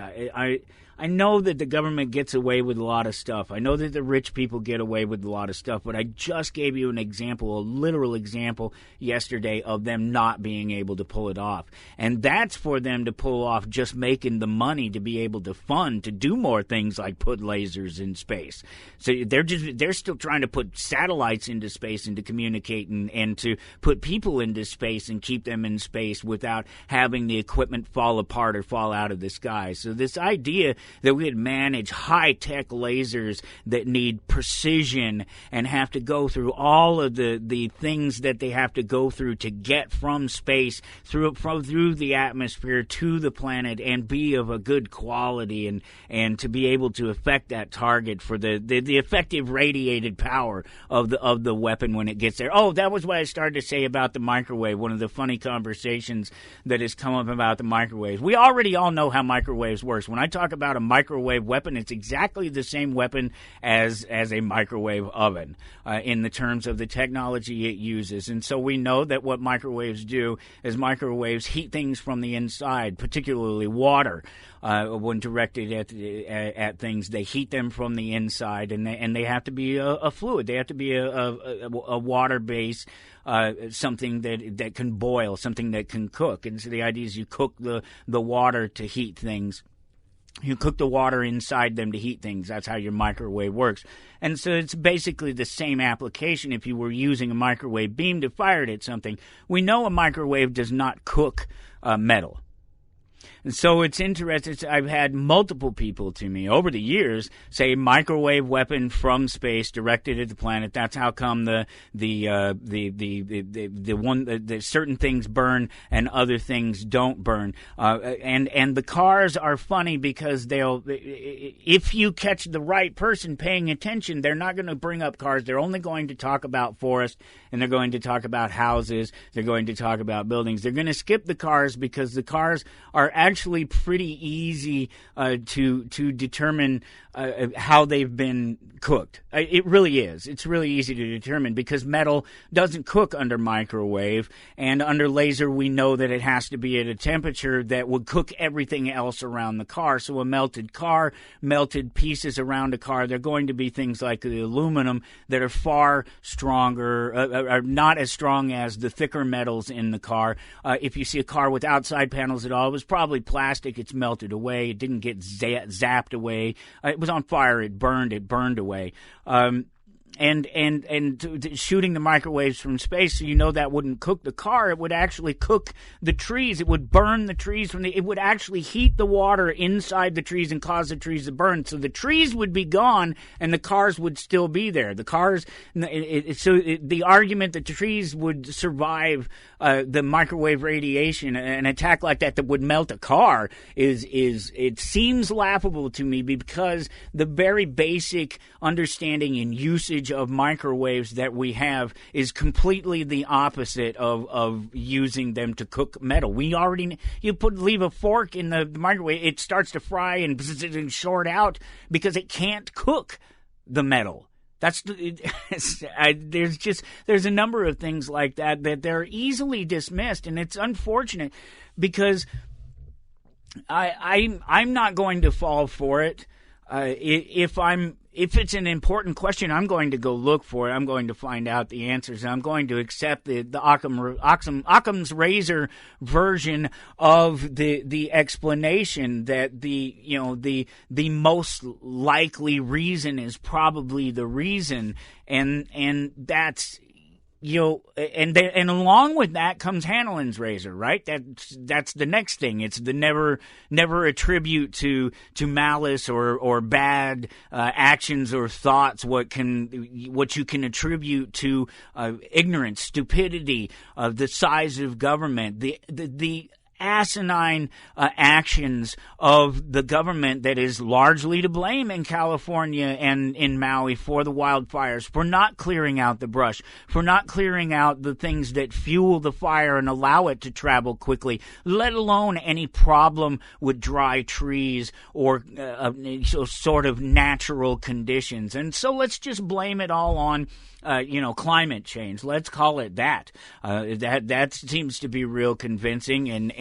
I know that the government gets away with a lot of stuff. I know that the rich people get away with a lot of stuff, but I just gave you an example, a literal example yesterday of them not being able to pull it off. And that's for them to pull off just making the money to be able to fund, to do more things like put lasers in space. So they're still trying to put satellites into space and to communicate and to put people into space and keep them in space without having the equipment fall apart or fall out of the sky. So this idea that we would manage high-tech lasers that need precision and have to go through all of the things that they have to go through to get from space through the atmosphere to the planet and be of a good quality and to be able to affect that target for the effective radiated power of the weapon when it gets there. Oh, that was what I started to say about the microwave. One of the funny conversations that has come up about the microwaves. We already all know how microwaves works. When I talk about a microwave weapon, it's exactly the same weapon as a microwave oven in the terms of the technology it uses. And so we know that what microwaves do is microwaves heat things from the inside, particularly water. When directed at things, they heat them from the inside, and they have to be a fluid. They have to be a water base, something that can boil, something that can cook. And so the idea is you cook the water to heat things. You cook the water inside them to heat things. That's how your microwave works. And so it's basically the same application if you were using a microwave beam to fire it at something. We know a microwave does not cook metal. And so it's interesting. I've had multiple people to me over the years say microwave weapon from space directed at the planet. That's how come the certain things burn and other things don't burn. And the cars are funny because if you catch the right person paying attention, they're not going to bring up cars. They're only going to talk about forest, and they're going to talk about houses. They're going to talk about buildings. They're going to skip the cars because the cars are actually pretty easy to determine how they've been cooked. It really is. It's really easy to determine because metal doesn't cook under microwave, and under laser we know that it has to be at a temperature that would cook everything else around the car. So a melted car, melted pieces around a car, they're going to be things like the aluminum that are far stronger, are not as strong as the thicker metals in the car. If you see a car with outside panels at all, it was probably plastic. It's melted away. It didn't get zapped away. It was on fire. It burned away. And shooting the microwaves from space, so you know that wouldn't cook the car. It would actually cook the trees. It would burn the trees it would actually heat the water inside the trees and cause the trees to burn. So the trees would be gone and the cars would still be there. The cars, the argument that the trees would survive the microwave radiation, an attack like that would melt a car it seems laughable to me because the very basic understanding and usage of microwaves that we have is completely the opposite of using them to cook metal. We already leave a fork in the microwave, it starts to fry and short out because it can't cook the metal. There's a number of things like that they're easily dismissed, and it's unfortunate because I'm not going to fall for it. If it's an important question, I'm going to go look for it. I'm going to find out the answers. And I'm going to accept the Occam's razor version of the explanation that the most likely reason is probably the reason, and that's. And along with that comes Hanlon's razor, right? That's the next thing. It's the never attribute to malice or bad actions or thoughts what you can attribute to ignorance, stupidity, the size of government, the asinine actions of the government that is largely to blame in California and in Maui for the wildfires, for not clearing out the brush, for not clearing out the things that fuel the fire and allow it to travel quickly, let alone any problem with dry trees or sort of natural conditions. And so let's just blame it all on climate change. Let's call it that. That seems to be real convincing.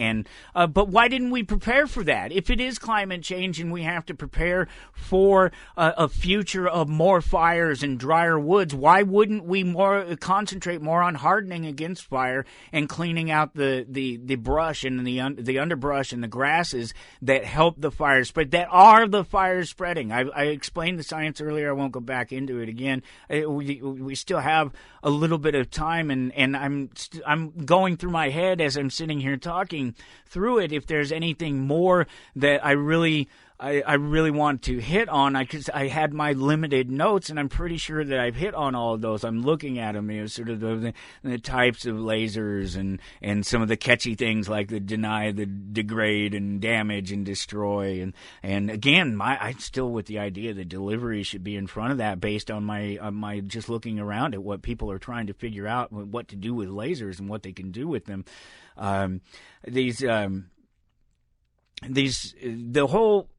But why didn't we prepare for that? If it is climate change and we have to prepare for a future of more fires and drier woods, why wouldn't we concentrate more on hardening against fire and cleaning out the brush and the underbrush and the grasses that help the fire spread, that are the fires spreading? I explained the science earlier. I won't go back into it again. We still have a little bit of time, and I'm going through my head as I'm sitting here talking through it if there's anything more that I really want to hit on. I had my limited notes, and I'm pretty sure that I've hit on all of those. I'm looking at them, sort of the types of lasers and some of the catchy things like the deny, the degrade, and damage and destroy. And again, I'm still with the idea that delivery should be in front of that, based on my just looking around at what people are trying to figure out what to do with lasers and what they can do with them. The whole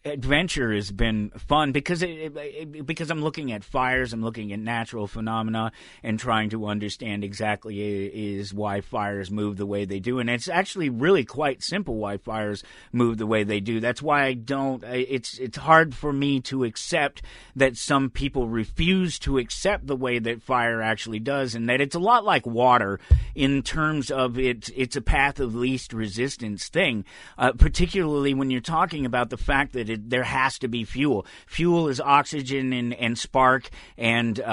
adventure has been fun because I'm looking at fires, I'm looking at natural phenomena, and trying to understand exactly is why fires move the way they do. And it's actually really quite simple why fires move the way they do. That's why it's hard for me to accept that some people refuse to accept the way that fire actually does, and that it's a lot like water in terms of it's a path of least resistance thing, particularly when you're talking about the fact that there has to be fuel. Fuel is oxygen and spark and the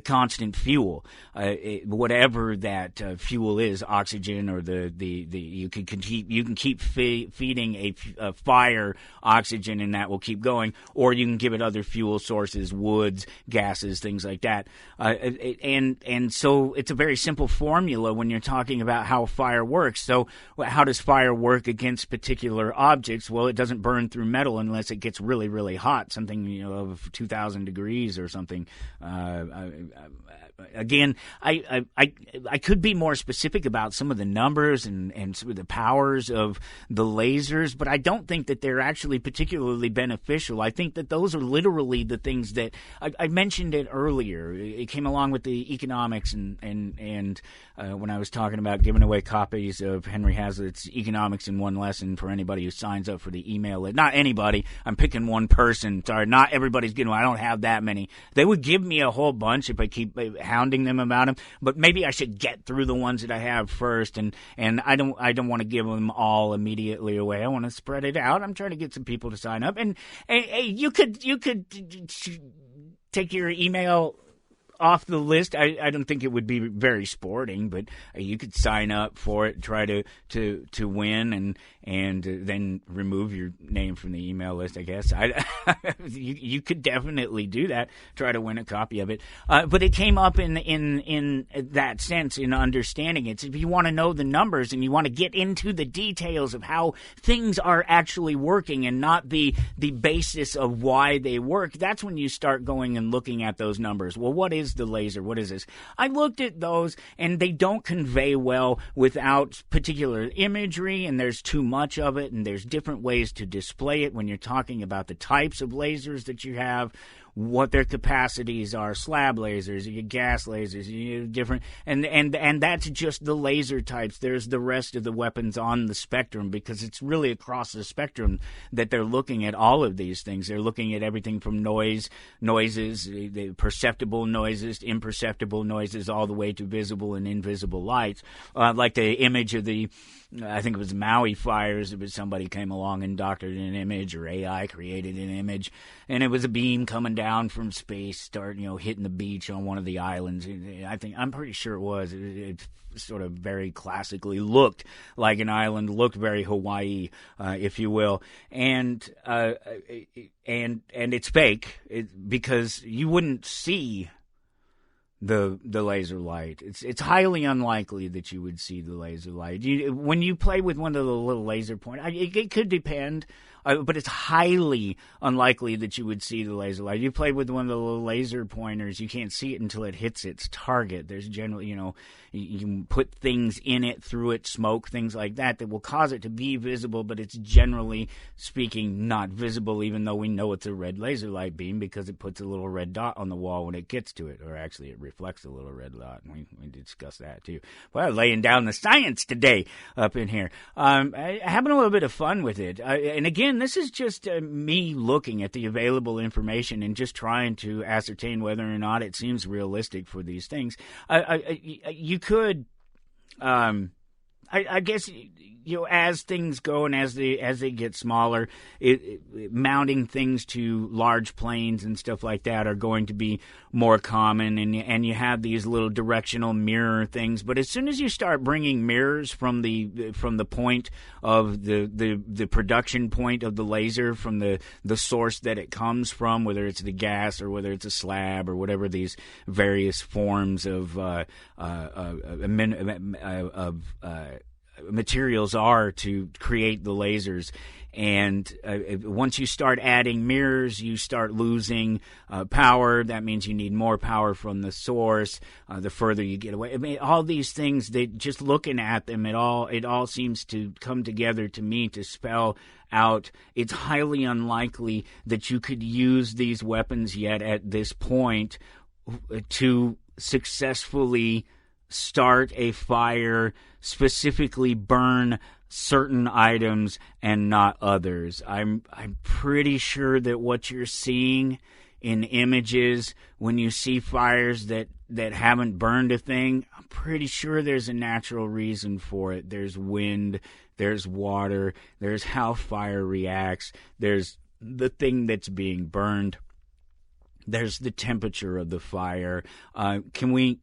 constant fuel, whatever that fuel is, oxygen or you can keep feeding a fire oxygen and that will keep going, or you can give it other fuel sources, woods, gases, things like that. And so it's a very simple formula when you're talking about how fire works. So how does fire work against particular objects? Well, it doesn't burn through metal unless it gets really, really hot, something of 2,000 degrees or something. Again, I could be more specific about some of the numbers and some of the powers of the lasers, but I don't think that they're actually particularly beneficial. I think that those are literally the things that I mentioned it earlier. It came along with the economics and when I was talking about giving away copies of Henry Hazlitt's Economics in One Lesson for anybody who signs up for the email list. Not anybody. I'm picking one person. Sorry, not everybody's getting one. I don't have that many. They would give me a whole bunch if I keep hounding them about them, but maybe I should get through the ones that I have first, and I don't want to give them all immediately away. I want to spread it out. I'm trying to get some people to sign up, and you could take your email off the list. I don't think it would be very sporting, but you could sign up for it, try to win, and then remove your name from the email list, I guess. You could definitely do that, try to win a copy of it. But it came up in that sense, in understanding it. So if you want to know the numbers and you want to get into the details of how things are actually working and not the basis of why they work, that's when you start going and looking at those numbers. Well, what is the laser? What is this? I looked at those, and they don't convey well without particular imagery, and there's too much of it, and there's different ways to display it when you're talking about the types of lasers that you have, what their capacities are, slab lasers, you get gas lasers, you get different, and that's just the laser types. There's the rest of the weapons on the spectrum, because it's really across the spectrum that they're looking at all of these things. They're looking at everything from noises, the perceptible noises, imperceptible noises, all the way to visible and invisible lights. Like the image of I think it was Maui fires. It was somebody came along and doctored an image, or AI created an image, and it was a beam coming down from space, hitting the beach on one of the islands. I'm pretty sure it was. It sort of very classically looked like an island, looked very Hawaii, if you will, and it's fake because you wouldn't see the laser light. It's highly unlikely that you would see the laser light. When you play with one of the little laser pointers, it could depend, but it's highly unlikely that you would see the laser light. You play with one of the little laser pointers, you can't see it until it hits its target. There's generally, you can put things in it, through it, smoke, things like that will cause it to be visible, but it's generally speaking not visible, even though we know it's a red laser light beam because it puts a little red dot on the wall when it gets to it, or actually it reflects a little red dot, and we discussed that too. Well, laying down the science today up in here. Having a little bit of fun with it. And again, this is just me looking at the available information and just trying to ascertain whether or not it seems realistic for these things. You could, I guess, as things go and as they get smaller, mounting things to large planes and stuff like that are going to be more common, and you have these little directional mirror things. But as soon as you start bringing mirrors from the point of the production point of the laser, from the source that it comes from, whether it's the gas or whether it's a slab or whatever these various forms of materials are to create the lasers. And once you start adding mirrors, you start losing power. That means you need more power from the source. The further you get away, I mean, all these things, just looking at them, it all seems to come together to me to spell out it's highly unlikely that you could use these weapons yet at this point to successfully start a fire, specifically burn certain items and not others. I'm pretty sure that what you're seeing in images when you see fires that haven't burned a thing, I'm pretty sure there's a natural reason for it. There's wind, there's water, there's how fire reacts, there's the thing that's being burned. There's the temperature of the fire. Can we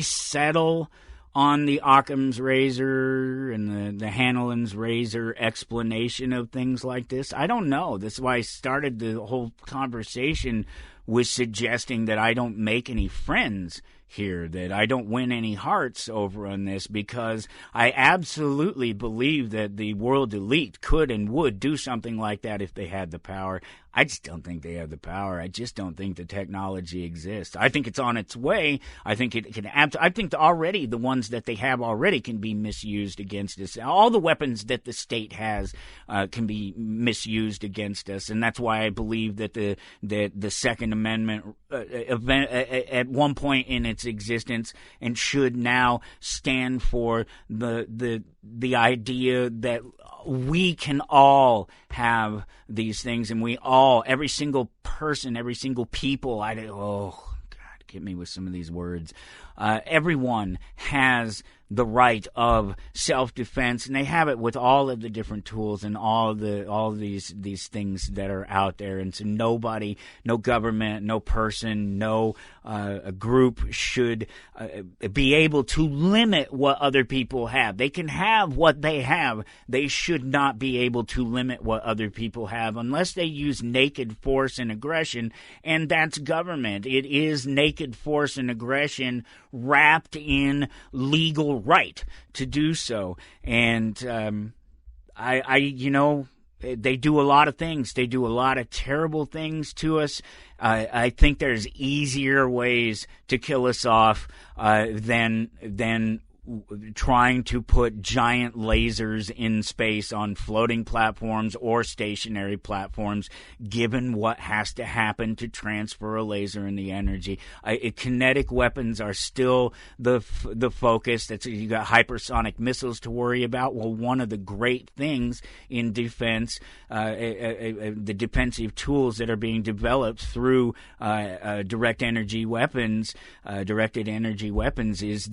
settle on the Occam's razor and the Hanlon's razor explanation of things like this? I don't know. That's why I started the whole conversation with suggesting that I don't make any friends here, that I don't win any hearts over on this, because I absolutely believe that the world elite could and would do something like that if they had the power. I just don't think they have the power. I just don't think the technology exists. I think it's on its way. I think it can. I think already the ones that they have already can be misused against us. All the weapons that the state has can be misused against us, and that's why I believe that the Second Amendment at one point in its existence and should now stand for the idea that we can all have these things, and we all, every single person, every single people, get me with some of these words. Everyone has the right of self-defense, and they have it with all of the different tools and all these things that are out there. And so nobody, no government, no person, no a group should be able to limit what other people have. They can have what they have. They should not be able to limit what other people have unless they use naked force and aggression, and that's government. It is naked force and aggression wrapped in legal right to do so. And they do a lot of things. They do a lot of terrible things to us. I think there's easier ways to kill us off than trying to put giant lasers in space on floating platforms or stationary platforms, given what has to happen to transfer a laser and the energy. Kinetic weapons are still the focus. You got hypersonic missiles to worry about. Well, one of the great things in defense, the defensive tools that are being developed through directed energy weapons, is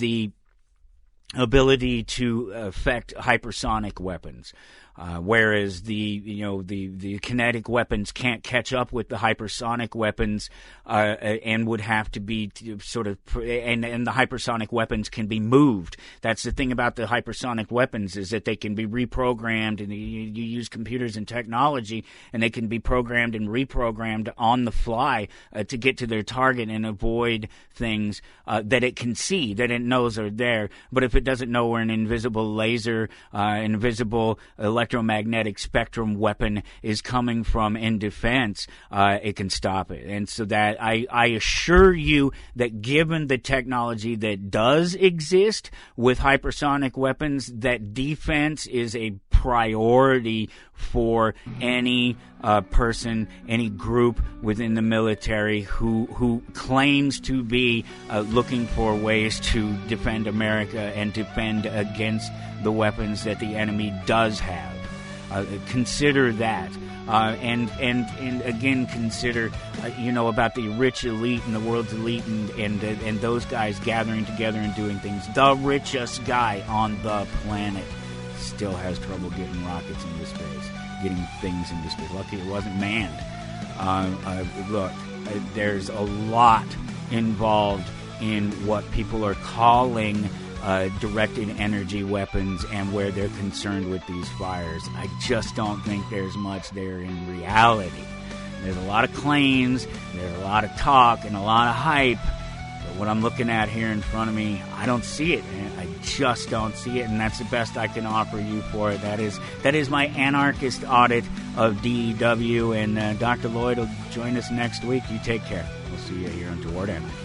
ability to affect hypersonic weapons. Whereas the kinetic weapons can't catch up with the hypersonic weapons, and would have to be sort of, and the hypersonic weapons can be moved. That's the thing about the hypersonic weapons, is that they can be reprogrammed, and you use computers and technology, and they can be programmed and reprogrammed on the fly to get to their target and avoid things that it can see, that it knows are there. But if it doesn't know where an invisible laser, invisible electromagnetic spectrum weapon is coming from in defense, it can stop it. And so that I assure you that given the technology that does exist with hypersonic weapons, that defense is a priority for any person, any group within the military who claims to be looking for ways to defend America and defend against the weapons that the enemy does have. Consider that, and again consider, about the rich elite and the world's elite and those guys gathering together and doing things. The richest guy on the planet still has trouble getting rockets into space, getting things into space. Lucky it wasn't manned. Look, there's a lot involved in what people are calling directed energy weapons and where they're concerned with these fires. I just don't think there's much there in reality. There's a lot of claims, there's a lot of talk, and a lot of hype. But what I'm looking at here in front of me, I don't see it. I just don't see it, and that's the best I can offer you for it. That is my anarchist audit of DEW, and Dr. Lloyd will join us next week. You take care. We'll see you here on Toward Anarchy.